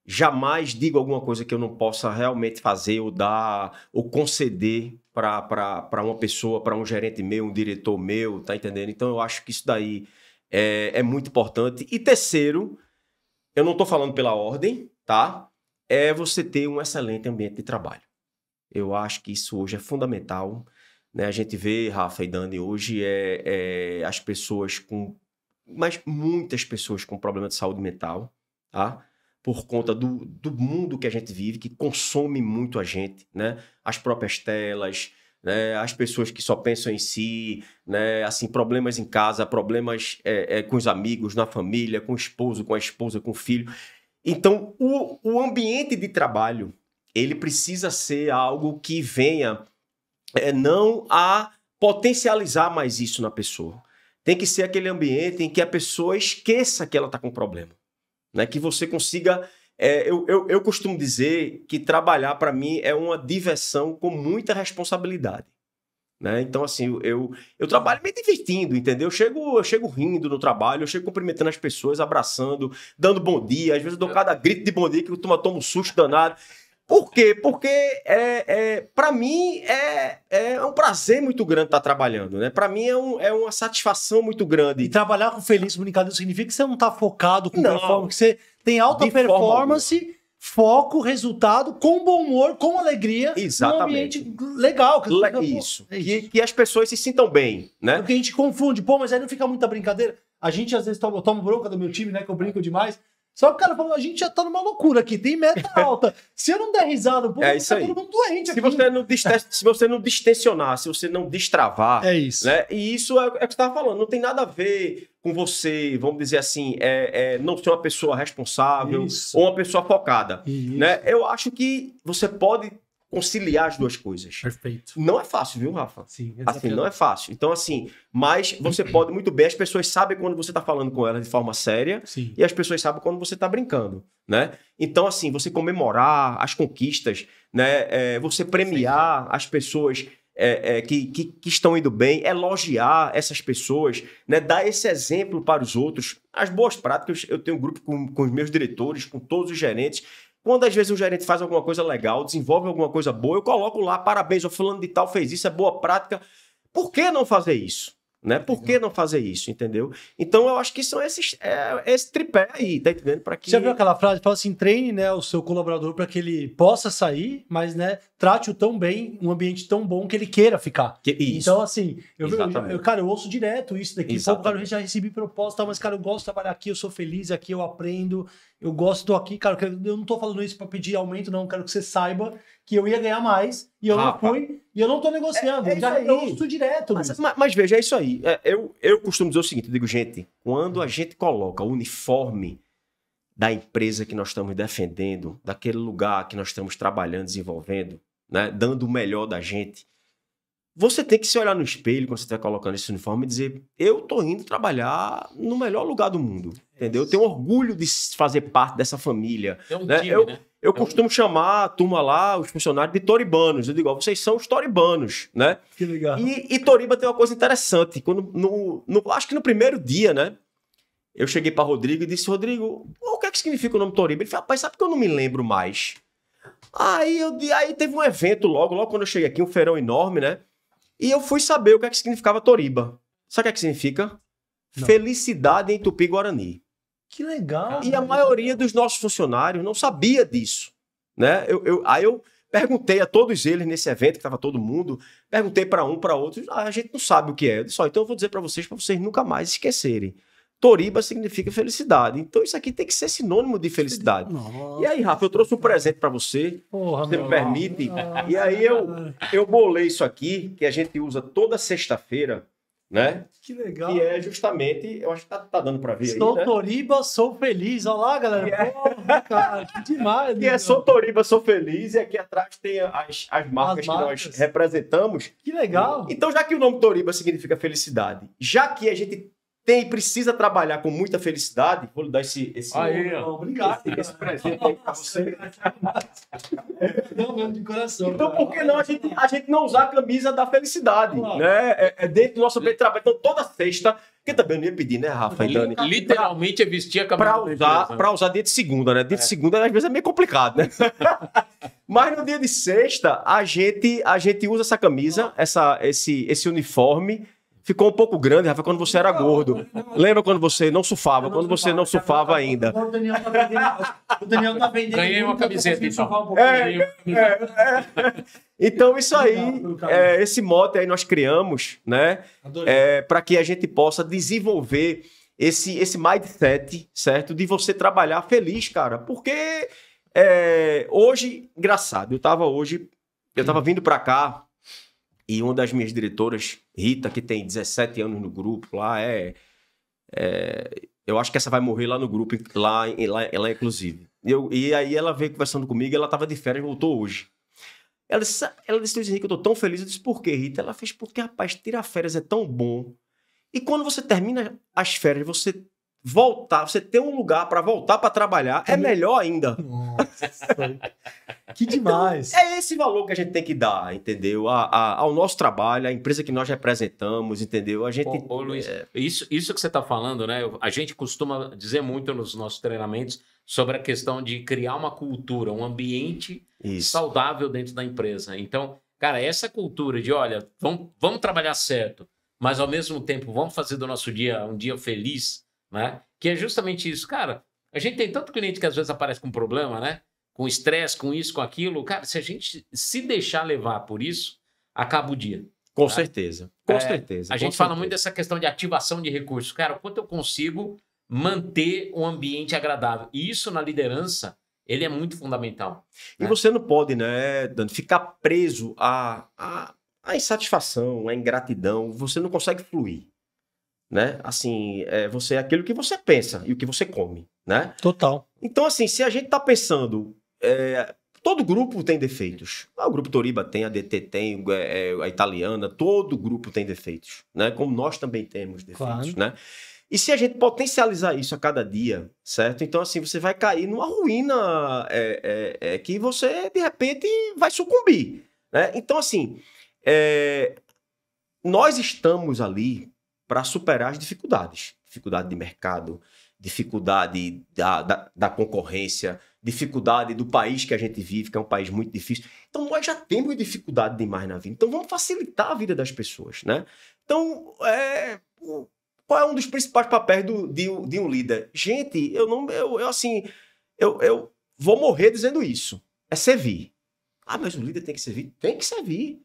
jamais digo alguma coisa que eu não possa realmente fazer ou dar ou conceder para uma pessoa, para um gerente meu, um diretor meu, tá entendendo? Então eu acho que isso daí é muito importante. E terceiro, eu não estou falando pela ordem, tá? É você ter um excelente ambiente de trabalho. Eu acho que isso hoje é fundamental, né? A gente vê, Rafa e Dani, hoje as pessoas mas muitas pessoas com problema de saúde mental, tá? Por conta do mundo que a gente vive, que consome muito a gente, né? As próprias telas, né? As pessoas que só pensam em si, né? Assim, problemas em casa, problemas com os amigos, na família, com o esposo, com a esposa, com o filho. Então, o ambiente de trabalho, ele precisa ser algo que venha não a potencializar mais isso na pessoa. Tem que ser aquele ambiente em que a pessoa esqueça que ela está com problema. Né? Que você consiga... eu costumo dizer que trabalhar, para mim, é uma diversão com muita responsabilidade. Né? Então, assim, eu trabalho me divertindo, entendeu? Eu chego rindo no trabalho, eu chego cumprimentando as pessoas, abraçando, dando bom dia. Às vezes eu dou cada grito de bom dia que toma um susto danado. Por quê? Porque, para mim, é um prazer muito grande estar trabalhando, né? Para mim, é uma satisfação muito grande. E trabalhar com feliz comunicador significa que você não está focado com Não. performance, que você tem alta De forma performance, foco, resultado, com bom humor, com alegria, Exatamente. num ambiente legal. Que Isso. É isso. Que as pessoas se sintam bem, né? Porque a gente confunde, mas aí não fica muita brincadeira. A gente às vezes toma bronca do meu time, né? Que eu brinco demais. Só que o cara falou, a gente já tá numa loucura aqui, tem meta alta. Se eu não der risada, pô, Isso aí. todo mundo doente aqui. Se você não distensionar, se você não destravar, É isso. né? E isso é o que você estava falando, não tem nada a ver com você, vamos dizer assim, não ser uma pessoa responsável Isso. ou uma pessoa focada. Isso. Né? Eu acho que você pode conciliar as duas coisas. Perfeito. Não é fácil, viu, Rafa? Sim, Assim, não é fácil. Então, assim, mas você pode muito bem, as pessoas sabem quando você está falando com elas de forma séria Sim. e as pessoas sabem quando você está brincando, né? Então, assim, você comemorar as conquistas, né? Você premiar as pessoas que estão indo bem, elogiar essas pessoas, né? Dar esse exemplo para os outros. As boas práticas, eu tenho um grupo com os meus diretores, com todos os gerentes. Quando às vezes um gerente faz alguma coisa legal, desenvolve alguma coisa boa, eu coloco lá, parabéns, o fulano de tal fez isso, é boa prática. Por que não fazer isso? Né? Por que não fazer isso, entendeu? Então, eu acho que são esse tripé aí, tá entendendo? Para que... Já viu aquela frase? Fala assim, treine, né, o seu colaborador para que ele possa sair, mas, né, trate-o tão bem, um ambiente tão bom que ele queira ficar. Isso. Então, assim, Exatamente. cara, eu ouço direto isso daqui. Pô, Exatamente. cara, eu já recebi proposta, mas, cara, eu gosto de trabalhar aqui, eu sou feliz aqui, eu aprendo, eu gosto, tô aqui, cara, eu não tô falando isso para pedir aumento, não, quero que você saiba que eu ia ganhar mais, e eu não fui, e eu não tô negociando. Eu ouço direto. Mas veja, é isso aí. Eu costumo dizer o seguinte, eu digo, gente, quando a gente coloca o uniforme da empresa que nós estamos defendendo, daquele lugar que nós estamos trabalhando, desenvolvendo, né, dando o melhor da gente, você tem que se olhar no espelho quando você estiver colocando esse uniforme e dizer, eu tô indo trabalhar no melhor lugar do mundo, entendeu? Eu tenho orgulho de fazer parte dessa família. É um né? time, né? Eu costumo chamar a turma lá, os funcionários, de toribanos. Eu digo, ó, vocês são os toribanos, né? Que legal. E Toriba tem uma coisa interessante. Acho que no primeiro dia, né? Eu cheguei para Rodrigo e disse, Rodrigo, o que é que significa o nome Toriba? Ele falou, rapaz, sabe que eu não me lembro mais? Aí teve um evento logo quando eu cheguei aqui, um feirão enorme, né? E eu fui saber o que é que significava Toriba. Sabe o que é que significa? Não. Felicidade em Tupi-Guarani. Que legal. E a maioria dos nossos funcionários não sabia disso, né? Aí eu perguntei a todos eles nesse evento, que estava todo mundo, perguntei para um, para outro, a gente não sabe o que é. Eu disse, então eu vou dizer para vocês nunca mais esquecerem. Toriba significa felicidade. Então isso aqui tem que ser sinônimo de felicidade. Nossa. E aí, Rafa, eu trouxe um presente para você, Porra, se você me meu. permite. Nossa. E aí eu bolei isso aqui, que a gente usa toda sexta-feira, né? Que legal. Que é justamente, eu acho que tá dando para ver Sou aí, né? Toriba, sou feliz. Olha lá, galera. Porra, cara, que demais. Que é Sou Toriba, sou feliz, e aqui atrás tem as marcas que marcas. nós representamos. Que legal. Então, já que o nome Toriba significa felicidade, já que a gente precisa trabalhar com muita felicidade, vou lhe dar esse Aí, ó. Obrigado. esse presente aí pra você. Não, mesmo de coração. Então, cara. por que não a gente não usar a camisa da felicidade? Claro. Né? É dentro do nosso ambiente de trabalho. Então, toda sexta, que também eu não ia pedir, né, Rafa e Dani? Literalmente é vestir a camisa da empresa, né? Pra usar dia de segunda, né? Dia de segunda, às vezes, é meio complicado, né? Mas no dia de sexta, a gente usa essa camisa, esse uniforme. Ficou um pouco grande, Rafa, quando você era gordo. Lembra quando você não surfava? Quando você não surfava ainda. O Daniel tá vendendo. Ganhei uma camiseta, então. Então, isso aí, esse mote aí nós criamos, né? Para que a gente possa desenvolver esse mindset, certo? De você trabalhar feliz, cara. Porque hoje, engraçado, eu tava vindo para cá e uma das minhas diretoras, Rita, que tem 17 anos no grupo lá, eu acho que essa vai morrer lá no grupo, lá inclusive. E aí ela veio conversando comigo, ela tava de férias, voltou hoje. Ela disse, Luiz Henrique, eu tô tão feliz. Eu disse, por quê, Rita? Ela fez, porque, rapaz, tirar férias é tão bom. E quando você termina as férias, você ter um lugar para voltar para trabalhar, é melhor ainda. Nossa, que demais. Então, é esse valor que a gente tem que dar, entendeu? Ao nosso trabalho, à empresa que nós representamos, entendeu? A gente... Ô, Luiz, isso que você está falando, né? A gente costuma dizer muito nos nossos treinamentos sobre a questão de criar uma cultura, um ambiente saudável dentro da empresa. Então, cara, essa cultura de, olha, vamos trabalhar certo, mas ao mesmo tempo vamos fazer do nosso dia um dia feliz, né? Que é justamente isso. Cara, a gente tem tanto cliente que às vezes aparece com problema, né? Com estresse, com isso, com aquilo. Cara, se a gente se deixar levar por isso, acaba o dia. Com certeza. Com certeza. A gente fala muito dessa questão de ativação de recursos. Cara, o quanto eu consigo manter um ambiente agradável. E isso na liderança, ele é muito fundamental. E você não pode, né, Dani, ficar preso à insatisfação, à ingratidão. Você não consegue fluir. Né? Assim, você é aquilo que você pensa e o que você come, né? Total. Então, assim, se a gente tá pensando todo grupo tem defeitos. O Grupo Toriba tem, a DT tem, a Italiana, todo grupo tem defeitos, né? Como nós também temos defeitos, Claro. né? E se a gente potencializar isso a cada dia, certo? Então, assim, você vai cair numa ruína que você, de repente, vai sucumbir, né? Então, assim, nós estamos ali para superar as dificuldades. Dificuldade de mercado, dificuldade da concorrência, dificuldade do país que a gente vive, que é um país muito difícil. Então, nós já temos dificuldade demais na vida. Então, vamos facilitar a vida das pessoas, né? Então, qual é um dos principais papéis de um líder? Gente, eu vou morrer dizendo isso. É servir. Ah, mas o líder tem que servir? Tem que servir.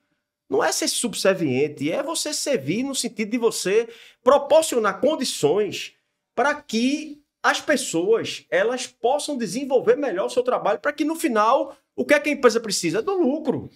Não é ser subserviente, é você servir no sentido de você proporcionar condições para que as pessoas elas possam desenvolver melhor o seu trabalho, para que no final, o que é que a empresa precisa? É do lucro.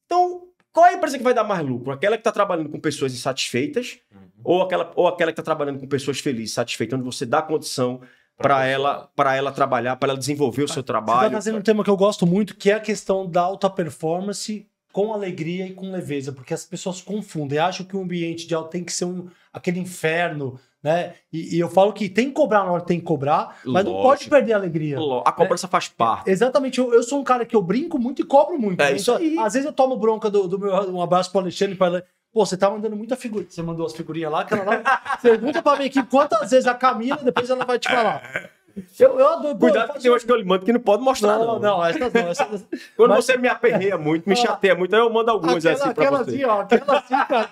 Então, qual é a empresa que vai dar mais lucro? Aquela que está trabalhando com pessoas insatisfeitas ou aquela que está trabalhando com pessoas felizes, satisfeitas, onde você dá condição para ela trabalhar, para ela desenvolver o seu Você trabalho. está trazendo um tema que eu gosto muito, que é a questão da alta performance com alegria e com leveza, porque as pessoas confundem, acham que o ambiente de alta tem que ser aquele inferno, né? E eu falo que tem que cobrar na hora que tem que cobrar, mas não pode perder a alegria. A cobrança faz parte. Exatamente, eu sou um cara que eu brinco muito e cobro muito. É né? isso aí. Às vezes eu tomo bronca do meu. Um abraço pro Alexandre. Pô, você tá mandando muita figurinha. Você mandou as figurinhas lá, aquela lá. Pergunta pra minha equipe quantas vezes a Camila, depois ela vai te falar. Eu adoro. Cuidado que tem hoje que eu lhe mando que não pode mostrar, não. Não, essas não. Essas... Quando você me aperreia muito, me chateia muito, aí eu mando algumas assim pra você. Aquela assim, cara.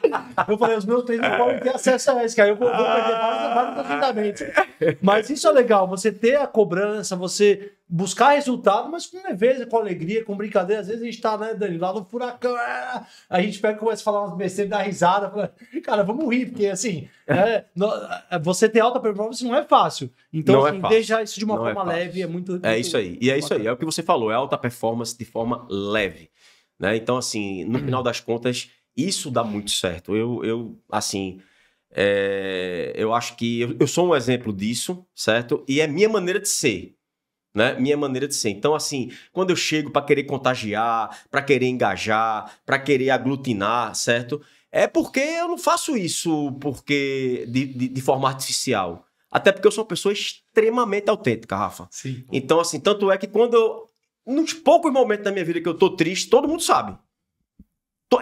Eu falei, os meus treinos não podem ter acesso a isso, cara. Eu vou perder vários agendamentos. Mas isso é legal, você ter a cobrança, você buscar resultado, mas com leveza, com alegria, com brincadeira. Às vezes a gente tá, né, Dani, lá no furacão, a gente pega e começa a falar umas besteiras, dá risada, fala, cara, vamos rir, porque assim, você ter alta performance não é fácil. Então, assim, deixar isso de uma forma leve é muito... É isso aí, e é isso aí, é o que você falou, é alta performance de forma leve, né? Então, assim, no final das contas, isso dá muito certo. Eu acho que eu sou um exemplo disso, certo? E é minha maneira de ser. Né? Minha maneira de ser. Então, assim, quando eu chego para querer contagiar, para querer engajar, para querer aglutinar, certo? É porque eu não faço isso porque de forma artificial. Até porque eu sou uma pessoa extremamente autêntica, Rafa. Sim. Então, assim, tanto é que nos poucos momentos da minha vida que eu tô triste, todo mundo sabe.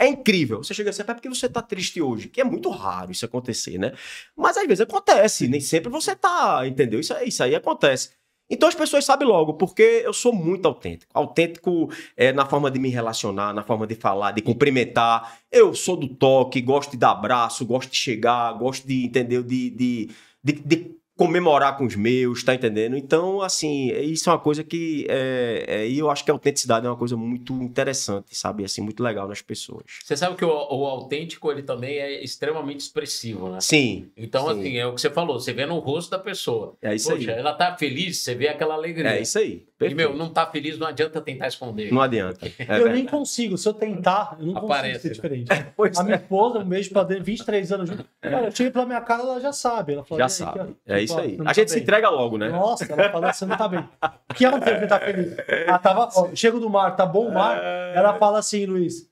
É incrível. Você chega assim, é porque você tá triste hoje. Que é muito raro isso acontecer, né? Mas às vezes acontece. Nem sempre você tá, entendeu? Isso aí acontece. Então as pessoas sabem logo, porque eu sou muito autêntico. Autêntico na forma de me relacionar, na forma de falar, de cumprimentar. Eu sou do toque, gosto de dar abraço, gosto de chegar, gosto de, entendeu? De comemorar com os meus, tá entendendo? Então, assim, isso é uma coisa que... E eu acho que a autenticidade é uma coisa muito interessante, sabe? Assim, muito legal nas pessoas. Você sabe que o autêntico, ele também é extremamente expressivo, né? Sim. Então, sim. assim, é o que você falou, você vê no rosto da pessoa. É isso aí. Ela tá feliz, você vê aquela alegria. É isso aí. Perfeito. E, meu, não tá feliz, não adianta tentar esconder. Não adianta. Eu nem consigo. Se eu tentar, eu não consigo ser diferente. A minha esposa, um beijo pra dentro, 23 anos junto. Cara, eu cheguei pra minha cara, ela já sabe. Ela fala, já sabe. É isso aí. A gente se entrega logo, né? Nossa, ela fala, você não tá bem. O que ela fez que tá feliz? Chego do mar, tá bom o mar? Ela fala assim, Luiz,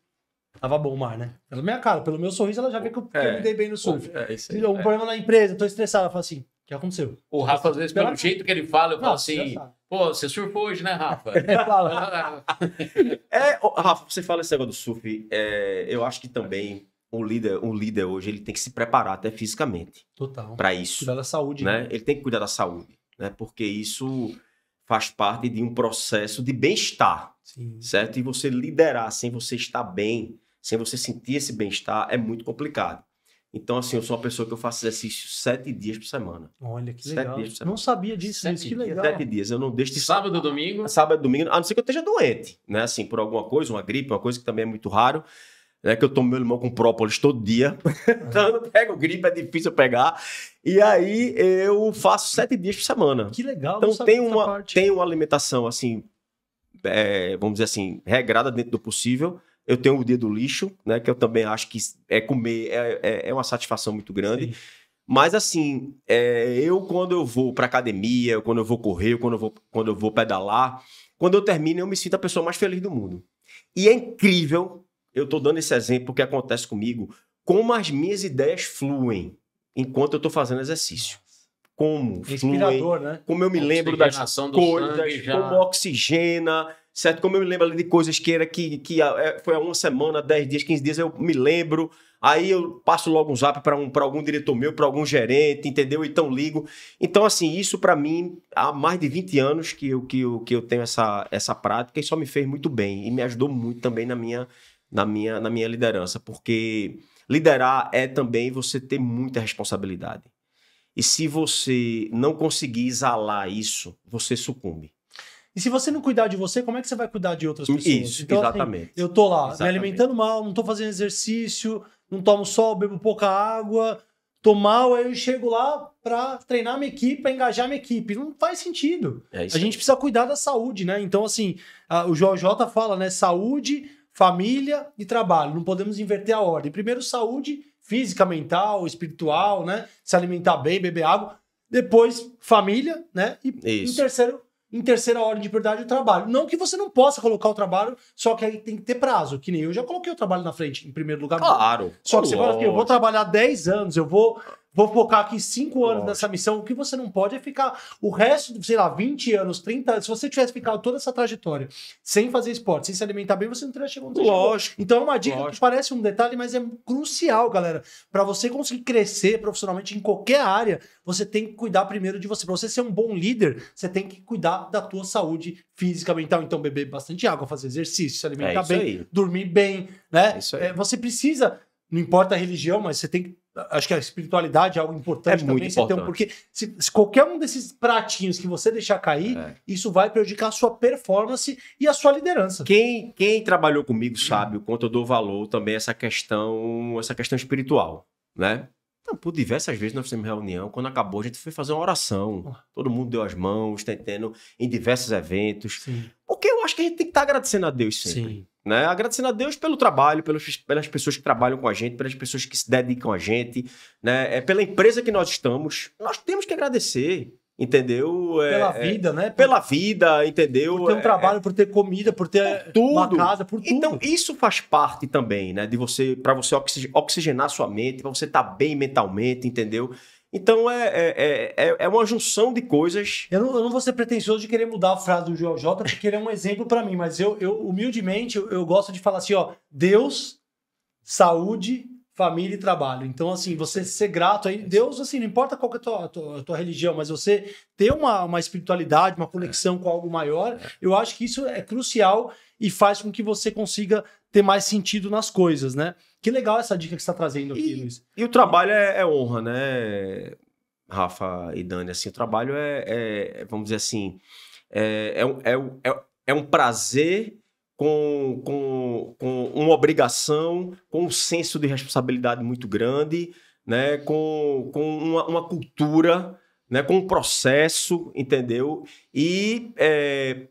tava bom o mar, né? Pela minha cara, pelo meu sorriso, ela já vê que eu me dei bem no surf. Isso aí. Um problema na empresa, tô estressado. Ela fala assim, o que aconteceu? O Rafa, às vezes, pelo jeito que ele fala, eu falo assim, pô, você surfou hoje, né, Rafa? Rafa, você fala esse negócio do surf, eu acho que também um líder hoje, ele tem que se preparar até fisicamente. Total. Para isso. Cuidar da saúde. Né? Ele tem que cuidar da saúde, né? Porque isso faz parte de um processo de bem-estar, certo? E você liderar sem você estar bem, sem você sentir esse bem-estar, é muito complicado. Então, assim, eu sou uma pessoa que eu faço exercício 7 dias por semana. Olha, que 7 legal. dias por semana. Não sabia disso, que legal. 7 dias. Eu não deixo de... Sábado, domingo? Sábado, domingo, a não ser que eu esteja doente, né? Assim, por alguma coisa, uma gripe, uma coisa que também é muito raro. É que eu tomo meu limão com própolis todo dia. Então eu não pego gripe, é difícil pegar. E aí eu faço 7 dias por semana. Que legal. Então tem uma alimentação, assim, vamos dizer assim, regrada dentro do possível. Eu tenho o dia do lixo, né? Que eu também acho que comer é uma satisfação muito grande. Sim. Mas assim, eu quando eu vou pra academia, quando eu vou correr, quando eu vou pedalar, quando eu termino, eu me sinto a pessoa mais feliz do mundo. E é incrível, eu tô dando esse exemplo que acontece comigo, como as minhas ideias fluem enquanto eu tô fazendo exercício. Como Inspirador, né? como eu me lembro das Oxigenação do coisas, sangue já. como oxigena, certo? Como eu me lembro ali de coisas que foi há uma semana, 10 dias, 15 dias, eu me lembro. Aí eu passo logo um zap para algum diretor meu, para algum gerente, entendeu? Então ligo. Então, assim, isso para mim, há mais de 20 anos que eu tenho essa prática e só me fez muito bem. E me ajudou muito também na minha liderança, porque liderar é também você ter muita responsabilidade. E se você não conseguir exalar isso, você sucumbe. E se você não cuidar de você, como é que você vai cuidar de outras pessoas? Isso, então, exatamente. Assim, eu tô lá, Exatamente. me alimentando mal, não tô fazendo exercício, não tomo sol, bebo pouca água, tô mal, aí eu chego lá pra treinar minha equipe, pra engajar minha equipe. Não faz sentido. É isso A gente precisa cuidar da saúde, né? Então, assim, o JJ fala, né? Saúde, família e trabalho. Não podemos inverter a ordem. Primeiro, saúde física, mental, espiritual, né? Se alimentar bem, beber água. Depois, família, né? E em terceira ordem de prioridade, o trabalho. Não que você não possa colocar o trabalho, só que aí tem que ter prazo. Que nem eu já coloquei o trabalho na frente, em primeiro lugar. Claro. Só que você fala assim, eu vou trabalhar 10 anos, eu vou focar aqui 5 anos nessa missão. O que você não pode é ficar o resto, sei lá, 20 anos, 30 anos. Se você tivesse ficado toda essa trajetória sem fazer esporte, sem se alimentar bem, você não teria chegado onde você chegou. Então é uma dica que parece um detalhe, mas é crucial, galera. Para você conseguir crescer profissionalmente em qualquer área, você tem que cuidar primeiro de você. Para você ser um bom líder, você tem que cuidar da tua saúde física, mental. Então beber bastante água, fazer exercício, se alimentar bem, dormir bem, né? Você precisa, não importa a religião, mas você tem que. Acho que a espiritualidade é algo importante também. Muito importante. Porque se qualquer um desses pratinhos que você deixar cair, isso vai prejudicar a sua performance e a sua liderança. Quem trabalhou comigo sabe o quanto eu dou valor também a essa questão espiritual, né? Então, por diversas vezes nós fizemos reunião, quando acabou a gente foi fazer uma oração, todo mundo deu as mãos, tentando em diversos eventos. Sim. Porque eu acho que a gente tem que estar agradecendo a Deus sempre. Sim. Né? Agradecendo a Deus pelo trabalho, pelas pessoas que trabalham com a gente, pelas pessoas que se dedicam a gente, né? Pela empresa que nós estamos. Nós temos que agradecer, entendeu? Pela vida, né? Pela vida, entendeu? Por ter um trabalho, por ter comida, por ter uma casa, por tudo. Então, isso faz parte também, né? Para você oxigenar sua mente, para você estar bem mentalmente, entendeu? Então, é uma junção de coisas. Eu não vou ser pretensioso de querer mudar a frase do JJ, porque ele é um exemplo para mim, mas eu humildemente, eu gosto de falar assim, ó, Deus, saúde, família e trabalho. Então, assim, você ser grato aí, Deus, assim, não importa qual que é a tua religião, mas você ter uma espiritualidade, uma conexão com algo maior, eu acho que isso é crucial e faz com que você consiga ter mais sentido nas coisas, né? Que legal essa dica que você está trazendo aqui, Luiz. E o trabalho é honra, né, Rafa e Dani? Assim, o trabalho vamos dizer assim, é um prazer com uma obrigação, com um senso de responsabilidade muito grande, né, com uma cultura, né, com um processo, entendeu? E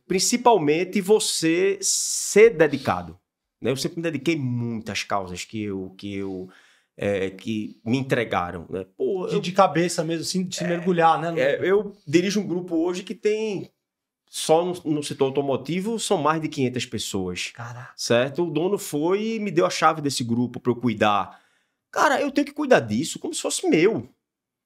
principalmente você ser dedicado. Eu sempre me dediquei muito às causas que me entregaram. Né? Pô, de cabeça mesmo, assim, de se mergulhar, né? Eu dirijo um grupo hoje que tem, só no setor automotivo, são mais de 500 pessoas. Caraca. Certo? O dono foi e me deu a chave desse grupo para eu cuidar. Cara, eu tenho que cuidar disso como se fosse meu.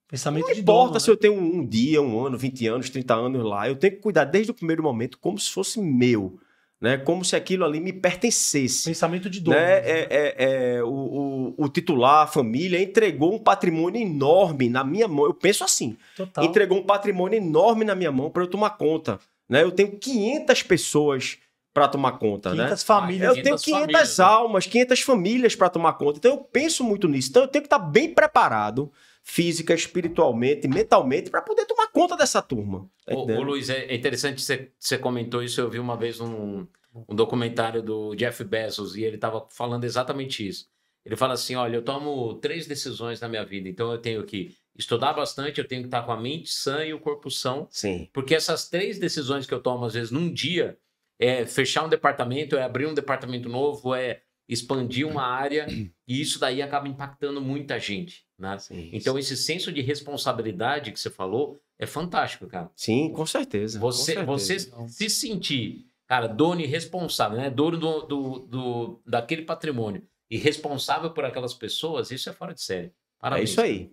Pensamento não de importa dono, se eu tenho um dia, 1 ano, 20 anos, 30 anos lá. Eu tenho que cuidar desde o primeiro momento como se fosse meu. Né, como se aquilo ali me pertencesse. Pensamento de dono. Né? O titular, a família, entregou um patrimônio enorme na minha mão. Eu penso assim. Total. Entregou um patrimônio enorme na minha mão para eu tomar conta. Né? Eu tenho 500 pessoas para tomar conta. 500 famílias. Eu tenho 500 almas, 500 famílias para tomar conta. Então eu penso muito nisso. Então eu tenho que estar bem preparado, física, espiritualmente, mentalmente, para poder tomar conta dessa turma. Ô, Luiz, é interessante que você comentou isso. Eu vi uma vez um documentário do Jeff Bezos e ele estava falando exatamente isso. Ele fala assim, olha, eu tomo 3 decisões na minha vida, então eu tenho que estudar bastante, eu tenho que estar com a mente sã e o corpo são. Sim. Porque essas 3 decisões que eu tomo, às vezes, num dia, é fechar um departamento, é abrir um departamento novo, é expandir uma área e isso daí acaba impactando muita gente, né? Sim, então, esse senso de responsabilidade que você falou é fantástico, cara. Sim, com certeza. Você se sentir, cara, dono e responsável, né? Dono daquele patrimônio e responsável por aquelas pessoas, isso é fora de série. Parabéns. É isso aí.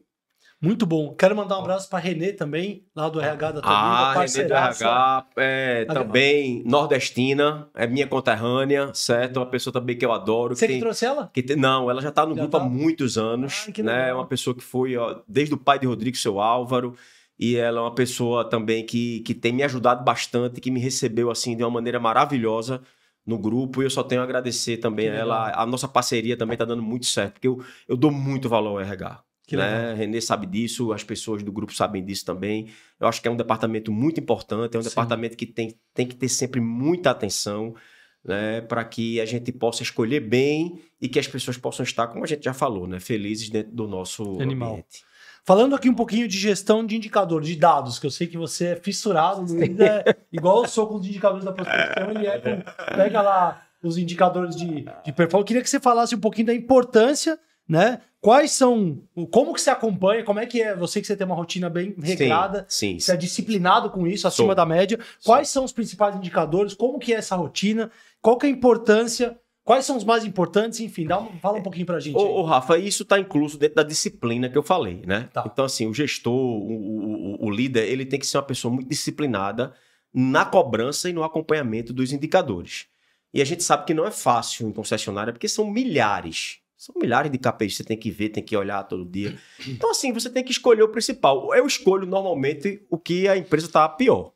Muito bom. Quero mandar um abraço para Renê também, lá do RH da Tamira, Renê do RH, também nordestina, é minha conterrânea, certo? Uma pessoa também que eu adoro. Você que trouxe ela? Não, ela já está no grupo há muitos anos, né? É uma pessoa que foi desde o pai de Rodrigo, seu Álvaro, e ela é uma pessoa também que tem me ajudado bastante, que me recebeu assim de uma maneira maravilhosa no grupo, e eu só tenho a agradecer também a ela. A nossa parceria também está dando muito certo, porque eu dou muito valor ao RH. Né? Renê sabe disso, as pessoas do grupo sabem disso também. Eu acho que é um departamento muito importante, é um departamento que tem que ter sempre muita atenção, né? Para que a gente possa escolher bem e que as pessoas possam estar, como a gente já falou, né? Felizes dentro do nosso ambiente. Falando aqui um pouquinho de gestão de indicadores, de dados, que eu sei que você é fissurado, Luiz, igual eu sou com os indicadores da prospecção, ele pega lá os indicadores de performance. Eu queria que você falasse um pouquinho da importância, né? Quais são, como que você acompanha, como é que é, você que você tem uma rotina bem regrada, sim. Você é disciplinado com isso, acima da média, quais são os principais indicadores, como que é essa rotina, qual que é a importância, quais são os mais importantes, enfim, fala um pouquinho pra gente. Ô, Rafa, isso está incluso dentro da disciplina que eu falei, né? Tá. Então, assim, o gestor, o líder, ele tem que ser uma pessoa muito disciplinada na cobrança e no acompanhamento dos indicadores. E a gente sabe que não é fácil em concessionária, porque são milhares de KPIs que você tem que ver, tem que olhar todo dia. Então, assim, você tem que escolher o principal. Eu escolho, normalmente, o que a empresa está pior.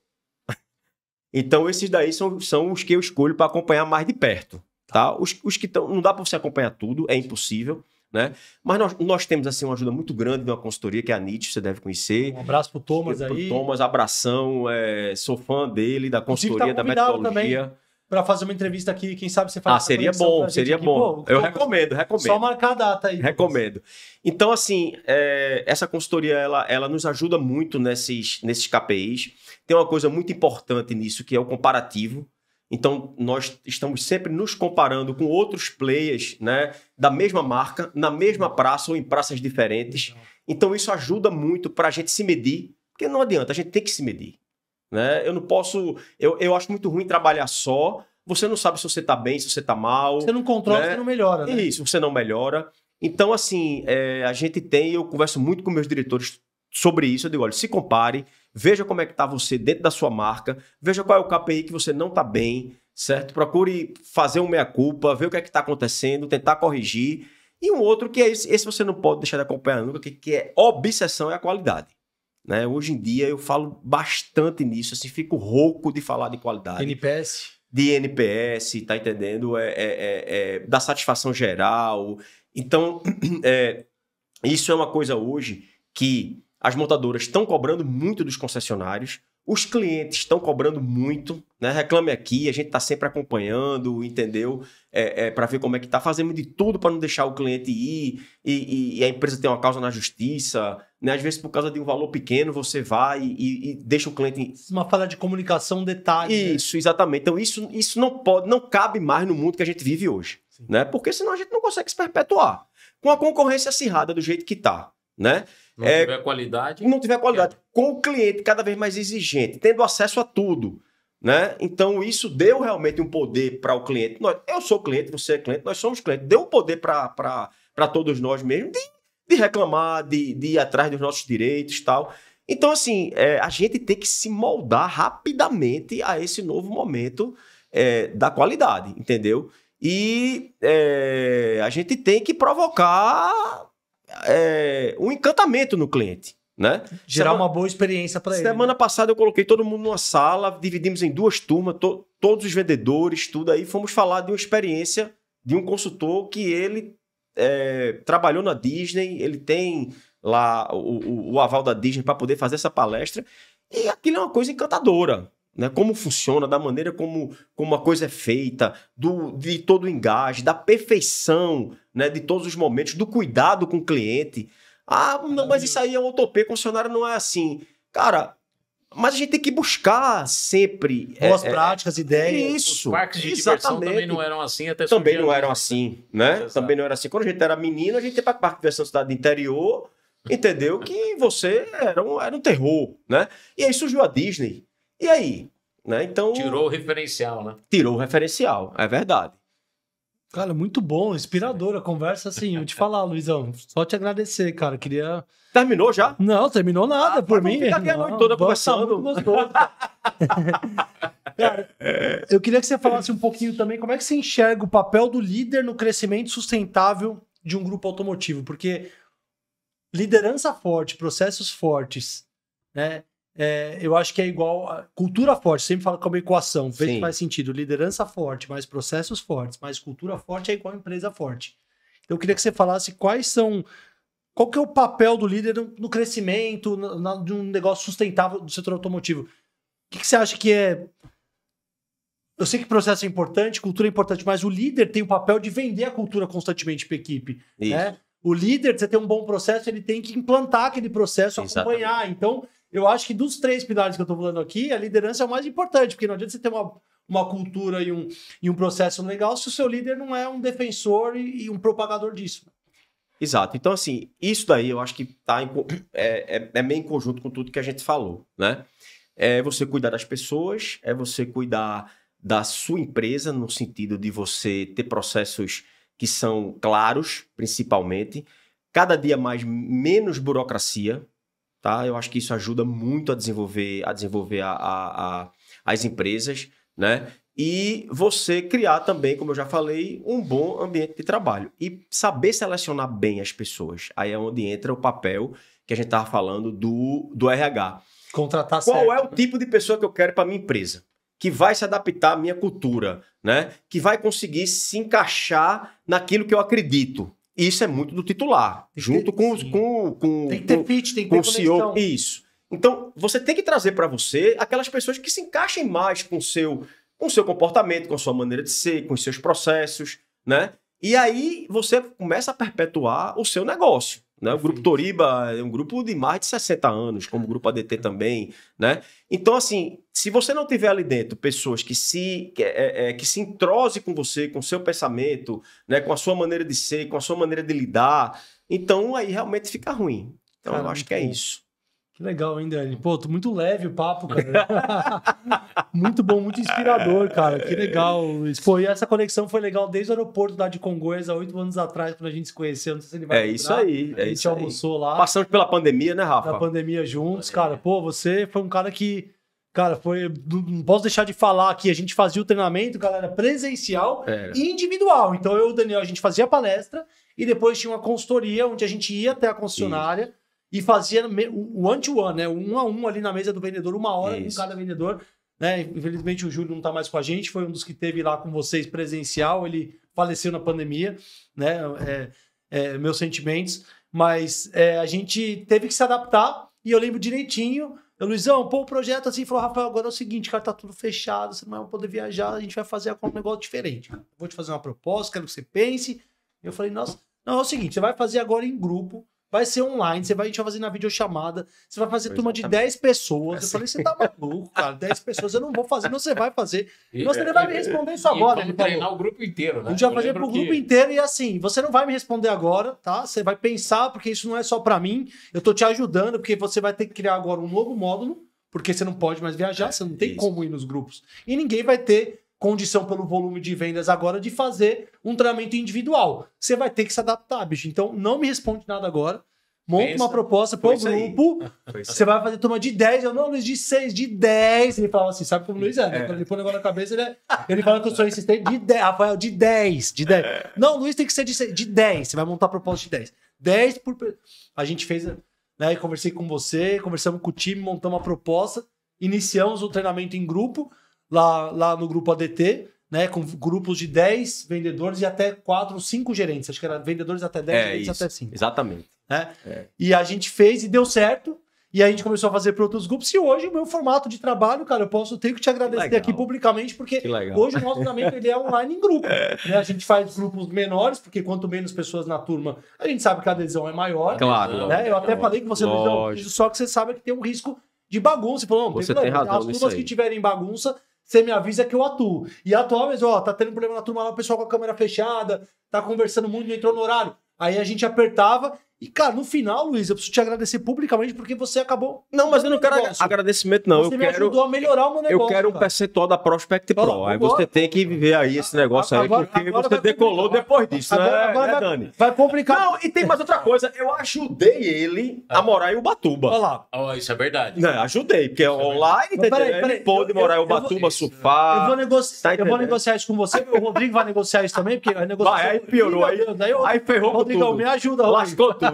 Então, esses daí são os que eu escolho para acompanhar mais de perto. Tá? Os que estão... Não dá para você acompanhar tudo, é impossível. Né? Mas nós temos assim, uma ajuda muito grande de uma consultoria, que é a NIT, você deve conhecer. Um abraço pro Thomas aí. Thomas, abração. Sou fã dele, da consultoria, da metodologia. Também. Para fazer uma entrevista aqui, quem sabe você faz seria bom. Pô, eu recomendo. Só marcar a data aí. Recomendo. Então, assim, essa consultoria, ela nos ajuda muito nesses KPIs. Tem uma coisa muito importante nisso, que é o comparativo. Então, nós estamos sempre nos comparando com outros players, né, da mesma marca, na mesma praça ou em praças diferentes. Então, isso ajuda muito para a gente se medir, porque não adianta, a gente tem que se medir. Né? Eu não posso... Eu acho muito ruim trabalhar só. Você não sabe se você está bem, se você está mal. Você não controla, né? Você não melhora. Né? Isso, você não melhora. Então, assim, a gente eu converso muito com meus diretores sobre isso. Eu digo, olha, se compare, veja como é que está você dentro da sua marca, veja qual é o KPI que você não está bem, certo? Procure fazer um meia-culpa, ver o que é que está acontecendo, tentar corrigir. E um outro que é esse você não pode deixar de acompanhar nunca, que é obsessão, é a qualidade. Né? Hoje em dia eu falo bastante nisso, assim, fico rouco de falar de qualidade. NPS. De NPS, tá entendendo? Da satisfação geral. Então, isso é uma coisa hoje que as montadoras estão cobrando muito dos concessionários, os clientes estão cobrando muito, né? Reclame Aqui, a gente está sempre acompanhando, entendeu? Para ver como é que está, fazendo de tudo para não deixar o cliente ir e a empresa ter uma causa na justiça, né? Às vezes, por causa de um valor pequeno, você vai e deixa o cliente... Uma falha de comunicação, detalhe. Isso, né? Exatamente. Então, isso não cabe mais no mundo que a gente vive hoje, né? Porque senão a gente não consegue se perpetuar. Com a concorrência acirrada do jeito que está, né? Não tiver qualidade. Não tiver qualidade. Com o cliente cada vez mais exigente, tendo acesso a tudo, né? Então, isso deu realmente um poder para o cliente. Eu sou cliente, você é cliente, nós somos clientes. Deu um poder para todos nós mesmos de reclamar, de ir atrás dos nossos direitos e tal. Então, assim, a gente tem que se moldar rapidamente a esse novo momento da qualidade, entendeu? E a gente tem que provocar um encantamento no cliente, né? Gerar uma boa experiência para ele. Semana passada eu coloquei todo mundo numa sala, dividimos em 2 turmas, todos os vendedores, tudo aí, fomos falar de uma experiência de um consultor que ele trabalhou na Disney, ele tem lá o aval da Disney para poder fazer essa palestra, e aquilo é uma coisa encantadora. Né, como funciona, da maneira como a coisa é feita, de todo o engaje, da perfeição, né, de todos os momentos, do cuidado com o cliente. Não, mas isso aí é uma utopia, concessionário não é assim. Cara, Mas a gente tem que buscar sempre... Boas práticas, ideias. Isso, Os parques de diversão também não eram assim até Também surgir não a eram luz, assim, né? Exato. Também não era assim. Quando a gente era menino, a gente ia para parque de diversão cidade do interior, entendeu? Que você era um terror, né? E aí surgiu a Disney. E aí? Né? Então... Tirou o referencial, né? Tirou o referencial, é verdade. Cara, muito bom, inspiradora a conversa, assim. Eu te falar, Luizão, só te agradecer, cara. Queria... Terminou já? Não, terminou nada, por vamos mim. ficar aqui a Não, noite toda vamos, tá conversando. muito gostoso. Cara, eu queria que você falasse um pouquinho também como é que você enxerga o papel do líder no crescimento sustentável de um grupo automotivo, porque liderança forte, processos fortes, né? Eu acho que é igual a cultura forte, sempre falo que é uma equação, vê Sim. que faz sentido. Liderança forte, mais processos fortes, mais cultura forte é igual a empresa forte. Então eu queria que você falasse qual que é o papel do líder no crescimento, de um negócio sustentável do setor automotivo. O que você acha que é... Eu sei que processo é importante, cultura é importante, mas o líder tem o papel de vender a cultura constantemente para a equipe. Isso. Né? O líder, você tem um bom processo, ele tem que implantar aquele processo, acompanhar. Então, eu acho que dos 3 pilares que eu estou falando aqui, a liderança é o mais importante, porque não adianta você ter uma cultura e um processo legal se o seu líder não é um defensor e um propagador disso. Exato. Então, assim, isso daí eu acho que é meio em conjunto com tudo que a gente falou, né? É você cuidar das pessoas, é você cuidar da sua empresa, no sentido de você ter processos que são claros, principalmente. Cada dia menos burocracia, tá? Eu acho que isso ajuda muito a desenvolver as empresas, né? E você criar também, como eu já falei, um bom ambiente de trabalho. E saber selecionar bem as pessoas. Aí é onde entra o papel que a gente estava falando do RH. Contratar Qual certo. é o tipo de pessoa que eu quero para minha empresa? Que vai se adaptar à minha cultura, né? Que vai conseguir se encaixar naquilo que eu acredito. Isso é muito do titular, junto com Tem que ter fit, tem que ter o CEO. conexão. Isso. Então, você tem que trazer para você aquelas pessoas que se encaixem mais com o seu comportamento, com a sua maneira de ser, com os seus processos, né? E aí você começa a perpetuar o seu negócio, né? O Grupo Toriba é um grupo de mais de 60 anos, como o Grupo ADT também, né? Então, assim, se você não tiver ali dentro pessoas que se entrosem com você, com o seu pensamento, né? Com a sua maneira de ser, com a sua maneira de lidar, então aí realmente fica ruim. Então, eu acho que é isso. Que legal, hein, Dani? Pô, tô muito leve o papo, cara. Muito bom, muito inspirador, cara. Que legal, Luiz. Pô, e essa conexão foi legal desde o aeroporto lá de Congonhas, há 8 anos atrás, quando a gente se conheceu. Não sei se ele vai lembrar. Isso aí. A gente almoçou lá. Passamos pela pandemia, né, Rafa? Na pandemia juntos, cara. Pô, você foi um cara que... Cara, não posso deixar de falar aqui. A gente fazia o treinamento, galera, presencial e individual. Então, eu e o Daniel, a gente fazia a palestra e depois tinha uma consultoria onde a gente ia até a concessionária e fazia o one-to-one, né? 1 a 1 ali na mesa do vendedor, 1 hora com cada vendedor. Né? Infelizmente, o Júlio não tá mais com a gente. Foi um dos que teve lá com vocês presencial. Ele faleceu na pandemia, né? Meus sentimentos. Mas a gente teve que se adaptar e eu lembro direitinho. Luizão, pô, o projeto assim, falou, Rafael, agora é o seguinte, cara, tá tudo fechado, você não vai poder viajar, a gente vai fazer um negócio diferente. Vou te fazer uma proposta, quero que você pense. Eu falei, nossa, não, é o seguinte, você vai fazer agora em grupo, vai ser online, a gente vai fazer na videochamada, você vai fazer turma de 10 pessoas. Eu falei, você tá maluco, cara, 10 pessoas eu não vou fazer, não, você vai fazer. E você vai me responder isso agora. Vamos treinar o grupo inteiro, né? A gente vai fazer pro grupo inteiro e assim, você não vai me responder agora, tá? Você vai pensar, porque isso não é só pra mim, eu tô te ajudando, porque você vai ter que criar agora um novo módulo, porque você não pode mais viajar, você não tem como ir nos grupos. E ninguém vai ter condição pelo volume de vendas agora de fazer um treinamento individual. Você vai ter que se adaptar, bicho. Então, não me responde nada agora. Monta uma proposta pro grupo. Você vai fazer turma de 10. Eu não, Luiz, de 6, de 10. Ele falava assim, sabe como o Luiz é, né? Quando ele põe o negócio na cabeça, ele fala que eu sou insistente. De 10, Rafael, de 10. De 10. Não, Luiz tem que ser de 10. Você vai montar a proposta de 10. 10 por... A gente fez... Né, conversei com você, conversamos com o time, montamos uma proposta. Iniciamos o treinamento em grupo, lá no grupo ADT, né, com grupos de 10 vendedores e até 4 ou 5 gerentes. Acho que era vendedores até 10, gerentes até 5. Exatamente. Né? E a gente fez e deu certo. E a gente começou a fazer para outros grupos. E hoje o meu formato de trabalho, cara, eu tenho que te agradecer aqui publicamente, porque hoje o nosso treinamento ele é online em grupo. Né? A gente faz grupos menores, porque quanto menos pessoas na turma, a gente sabe que a adesão é maior. Claro. Né? Eu até falei que você não, só que você sabe que tem um risco de bagunça. Ele falou, não, Você tem tem problema. razão As nisso turmas aí. que tiverem bagunça, você me avisa que eu atuo. E atuar, mas, ó, tá tendo problema na turma lá, o pessoal com a câmera fechada, tá conversando muito, não entrou no horário. Aí a gente apertava. E, cara, no final, Luiz, eu preciso te agradecer publicamente porque você acabou... Não, mas eu não quero negócio. agradecimento, não. Você Eu me quero... ajudou a melhorar o meu negócio. Eu quero um cara. percentual da Prospect Pro. Ó, Aí agora- você tem que viver aí esse negócio aí, Agora- porque agora você vai decolou complicar. depois disso, Agora né, Dani? vai complicar. Não, e tem mais outra coisa. Eu ajudei ele a morar em Ubatuba. Olha lá. Ó, isso é verdade. Não, ajudei, porque online, Mas peraí, ele peraí. pôde morar em Eu vou- Ubatuba, Eu surfar. vou, tá eu vou entendendo? negociar isso com você. O Rodrigo vai negociar isso também, porque a negociação... Vai, aí piorou, Ih, meu Deus, aí ferrou com Rodrigão, tudo. me ajuda, Rodrigo. Lascou tudo.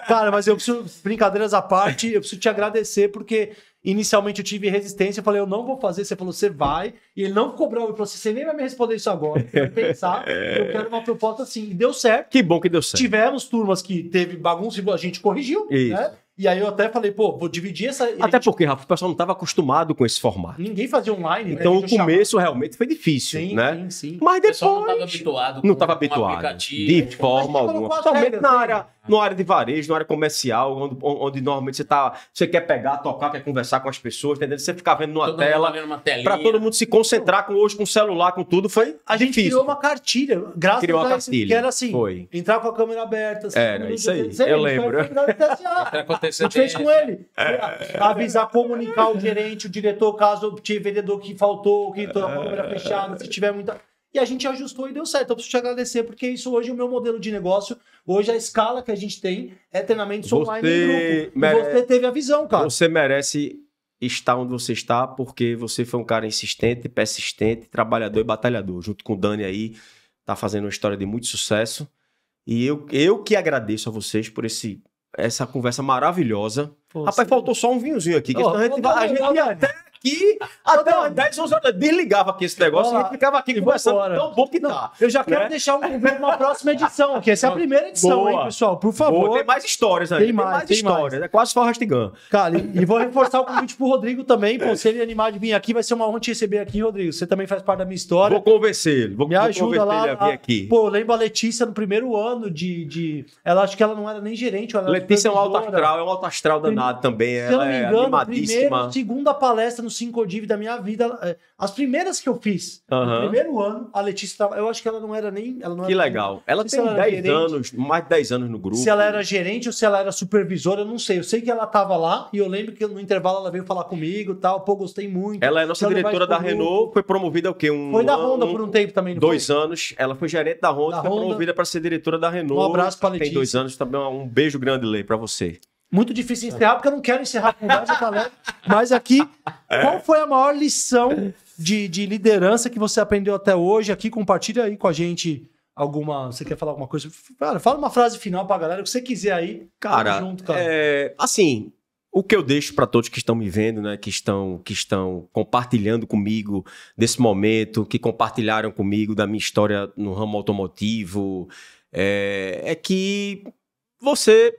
Cara, mas eu preciso, brincadeiras à parte, eu preciso te agradecer, porque inicialmente eu tive resistência, eu falei, eu não vou fazer, você falou, você vai, e ele não ficou bravo, ele falou, você nem vai me responder isso agora, você vai pensar, eu quero uma proposta assim, e deu certo. Que bom que deu certo. Tivemos turmas que teve bagunça e a gente corrigiu, Isso. né? E aí eu até falei, pô, vou dividir essa... Até porque, Rafa, o pessoal não estava acostumado com esse formato. Ninguém fazia online, né? Então A o gente começo realmente foi difícil, Sim, né? sim, sim. Mas O pessoal não depois... estava habituado Não com estava um habituado. aplicativo. De forma A gente colocou alguma. as Somente regras, na né? área de varejo, na área comercial, onde normalmente você quer pegar, tocar, quer conversar com as pessoas, entendeu? Você ficar vendo numa Todo tela, mundo vendo uma telinha. para todo mundo se concentrar hoje com o celular, com tudo, foi A gente difícil. criou uma cartilha, graças Criou uma a isso, cartilha. que era assim, Foi. entrar com a câmera aberta. Assim, Era, isso aí, Você eu lembra? lembro. Foi da TSA. Vai acontecer A gente fez bem, com ele. Avisar, comunicar o gerente, o diretor, caso tiver vendedor que faltou, que entrou com a câmera fechada, se tiver muita... E a gente ajustou e deu certo. Eu preciso te agradecer, porque isso hoje é o meu modelo de negócio. Hoje a escala que a gente tem é treinamento online em grupo. E você teve a visão, cara. Você merece estar onde você está, porque você foi um cara insistente, persistente, trabalhador e batalhador. Junto com o Dani aí, tá fazendo uma história de muito sucesso. E eu que agradeço a vocês por essa conversa maravilhosa. Pô, Rapaz, sim. faltou só um vinhozinho aqui. Que Ó, senão a gente não, ia até aqui, até umas 10, 11 horas. Desligava aqui esse negócio e a gente ficava aqui E conversando. vambora. Tão bom que tá. Eu já quero né? deixar um convite para uma próxima edição aqui. Essa é a primeira edição, Boa. hein, pessoal? Por favor. Boa, tem mais histórias aí. Tem mais histórias. É quase Forrest Gump. Cara, e vou reforçar o convite pro Rodrigo também. Pô, se ele animar de vir aqui, vai ser uma honra te receber aqui, Rodrigo. Você também faz parte da minha história. Vou convencer ele. Vou Me ajuda convencer lá. ele a vir aqui. Pô, eu lembro a Letícia no primeiro ano Ela acho que ela não era nem gerente. Ela era Letícia é um alto supervisora. astral, é um alto astral danado também. Se eu não Ela me é engano, animadíssima. segunda palestra no 5Div da minha vida, as primeiras que eu fiz, Aham. no primeiro ano, a Letícia tava, eu acho que ela não era nem... Ela não Que era legal. Ela Não sei tem se ela era 10 gerente. anos, mais de 10 anos no grupo. Se ela era gerente ou se ela era supervisora, eu não sei. Eu sei que ela tava lá e eu lembro que no intervalo ela veio falar comigo e tal. Pô, gostei muito. Ela é nossa Quero levar diretora isso da pro Renault, grupo. foi promovida o quê? Foi da Honda por um tempo também, não 2 foi? anos. Ela foi gerente da Honda, Da foi Honda. promovida para ser diretora da Renault. Um abraço pra Tem Letícia. 2 anos também. Um beijo grande, Lei, para você. Muito difícil encerrar, porque eu não quero encerrar a conversa, galera. Mas aqui, qual foi a maior lição de liderança que você aprendeu até hoje? Aqui, compartilha aí com a gente alguma... Você quer falar alguma coisa? Cara, fala uma frase final pra galera, o que você quiser aí. Cara, Tamo junto, cara. assim, o que eu deixo para todos que estão me vendo, né, que estão compartilhando comigo desse momento, que compartilharam comigo da minha história no ramo automotivo, é que você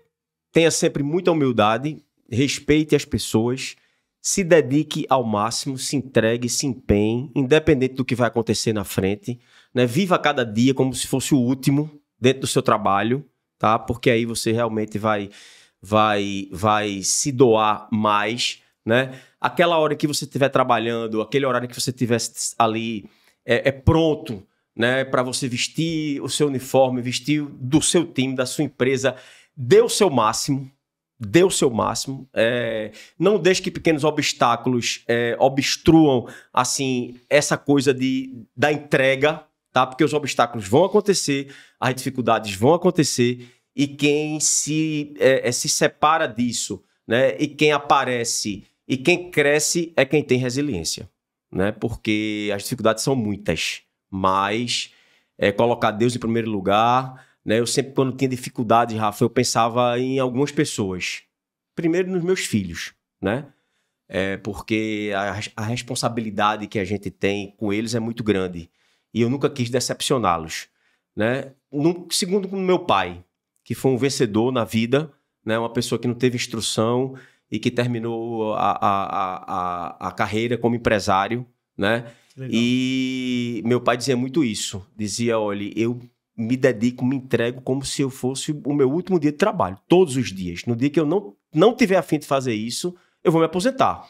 tenha sempre muita humildade, respeite as pessoas, se dedique ao máximo, se entregue, se empenhe, independente do que vai acontecer na frente, né? Viva cada dia como se fosse o último dentro do seu trabalho, tá? Porque aí você realmente vai se doar mais, né? Aquela hora que você estiver trabalhando, aquele horário que você estiver ali pronto, né? Para você vestir o seu uniforme, vestir do seu time, da sua empresa, dê o seu máximo. Dê o seu máximo, não deixe que pequenos obstáculos obstruam assim, essa coisa da entrega, tá? Porque os obstáculos vão acontecer, as dificuldades vão acontecer e quem se separa disso, né? E quem aparece e quem cresce é quem tem resiliência, né? Porque as dificuldades são muitas, mas colocar Deus em primeiro lugar... Eu sempre, quando tinha dificuldade, Rafa, eu pensava em algumas pessoas. Primeiro nos meus filhos, né? Porque a responsabilidade que a gente tem com eles é muito grande. E eu nunca quis decepcioná-los, né? Segundo, com meu pai, que foi um vencedor na vida, né? Uma pessoa que não teve instrução e que terminou a carreira como empresário, né? E meu pai dizia muito isso. Dizia, olha, eu me dedico, me entrego como se eu fosse o meu último dia de trabalho, todos os dias. No dia que eu não tiver a fim de fazer isso, eu vou me aposentar,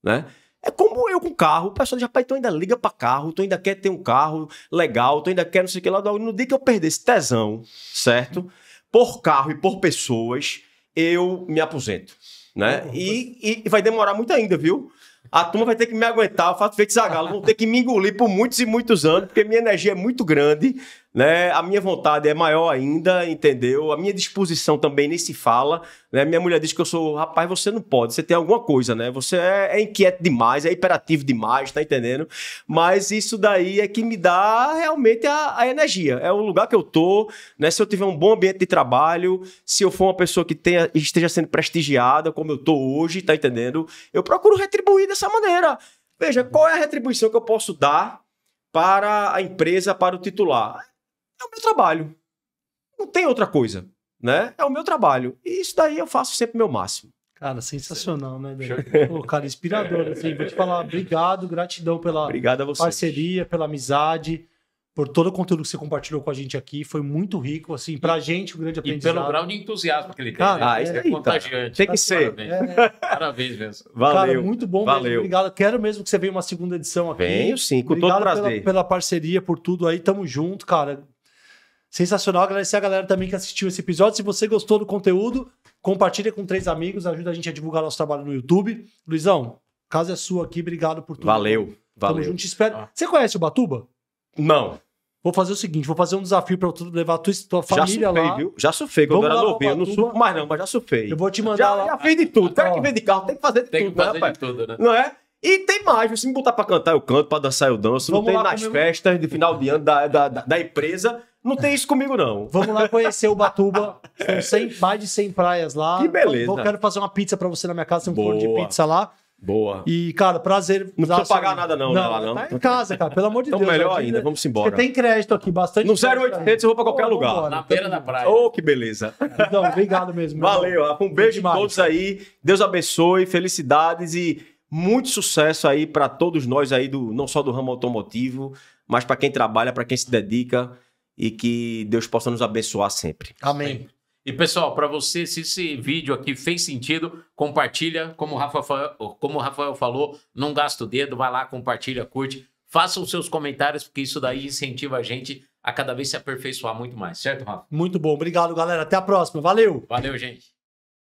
né? É como eu com carro, o pessoal diz, rapaz, tu ainda liga pra carro, tu ainda quer ter um carro legal, tu ainda quer não sei o que lá. No dia que eu perder esse tesão, certo? Por carro e por pessoas, eu me aposento, né? E vai demorar muito ainda, viu? A turma vai ter que me aguentar, eu faço feito Zagalo, vão ter que me engolir por muitos e muitos anos, porque minha energia é muito grande, né? A minha vontade é maior ainda, entendeu? A minha disposição também nem se fala, né? Minha mulher diz que eu sou, rapaz, você não pode, você tem alguma coisa, né? Você é inquieto demais, é hiperativo demais, tá entendendo? Mas isso daí é que me dá realmente a energia. É o lugar que eu tô, né? Se eu tiver um bom ambiente de trabalho, se eu for uma pessoa que esteja sendo prestigiada, como eu tô hoje, tá entendendo? Eu procuro retribuir dessa maneira. Veja, qual é a retribuição que eu posso dar para a empresa, para o titular? É o meu trabalho. Não tem outra coisa, né? É o meu trabalho. E isso daí eu faço sempre o meu máximo. Cara, sensacional, né, Daniel? Pô, cara, inspirador. Assim, vou te falar, obrigado, gratidão pela Obrigado a vocês. parceria, pela amizade, por todo o conteúdo que você compartilhou com a gente aqui. Foi muito rico, assim, pra gente, um grande E aprendizado. pelo grau de entusiasmo que ele tem. Cara, né? isso É aí, contagiante. Tem que ser. Parabéns. Parabéns mesmo. Valeu. Cara, muito bom mesmo. Valeu. Obrigado. Quero mesmo que você venha uma segunda edição aqui. Venho sim, com Obrigado todo prazer. pela parceria, por tudo aí. Tamo junto, cara. Sensacional. Agradecer a galera também que assistiu esse episódio. Se você gostou do conteúdo, compartilha com 3 amigos. Ajuda a gente a divulgar nosso trabalho no YouTube. Luizão, a casa é sua aqui. Obrigado por tudo. Valeu. Tamo Valeu. junto. Te espero. Você conhece o Batuba? Não. Vou fazer o seguinte, vou fazer um desafio pra tu levar a tua Já família surfei, lá. viu? Já surfei quando eu Vamos era lá, novinho. Eu não Ubatuba. surfo mais não, mas já surfei. Eu vou te mandar lá. Já fiz de tudo. O cara Ó. que vem de carro tem que fazer de Tem que tudo, né, fazer rapaz? de tudo, né? Não é? E tem mais, se me botar pra cantar, eu canto, pra dançar, eu danço. Vamos Não tem lá nas comigo. festas de final de ano da empresa. Não tem isso comigo, não. Vamos lá conhecer o Batuba. São mais de 100 praias lá. Que beleza. Quero fazer uma pizza pra você na minha casa, tem um forno de Boa. pizza lá. Boa. E, cara, prazer. Não precisa pagar nada não, né, lá não. Tá em casa, cara, pelo amor de Então Deus. melhor Aqui, ainda, né? vamos embora. Você tem crédito aqui, bastante. No crédito 0800 eu vou pra qualquer Pô, lugar. vambora. Na beira da praia. Oh, que beleza. Então, obrigado mesmo. meu irmão. Valeu, Rafa. Um beijo a Demais. todos aí. Deus abençoe, felicidades e muito sucesso aí para todos nós aí, não só do ramo automotivo, mas para quem trabalha, para quem se dedica e que Deus possa nos abençoar sempre. Amém. E pessoal, para você, se esse vídeo aqui fez sentido, compartilha, como o Rafael falou, não gasta o dedo, vai lá, compartilha, curte, faça os seus comentários, porque isso daí incentiva a gente a cada vez se aperfeiçoar muito mais, certo, Rafa? Muito bom. Obrigado, galera. Até a próxima. Valeu. Valeu, gente.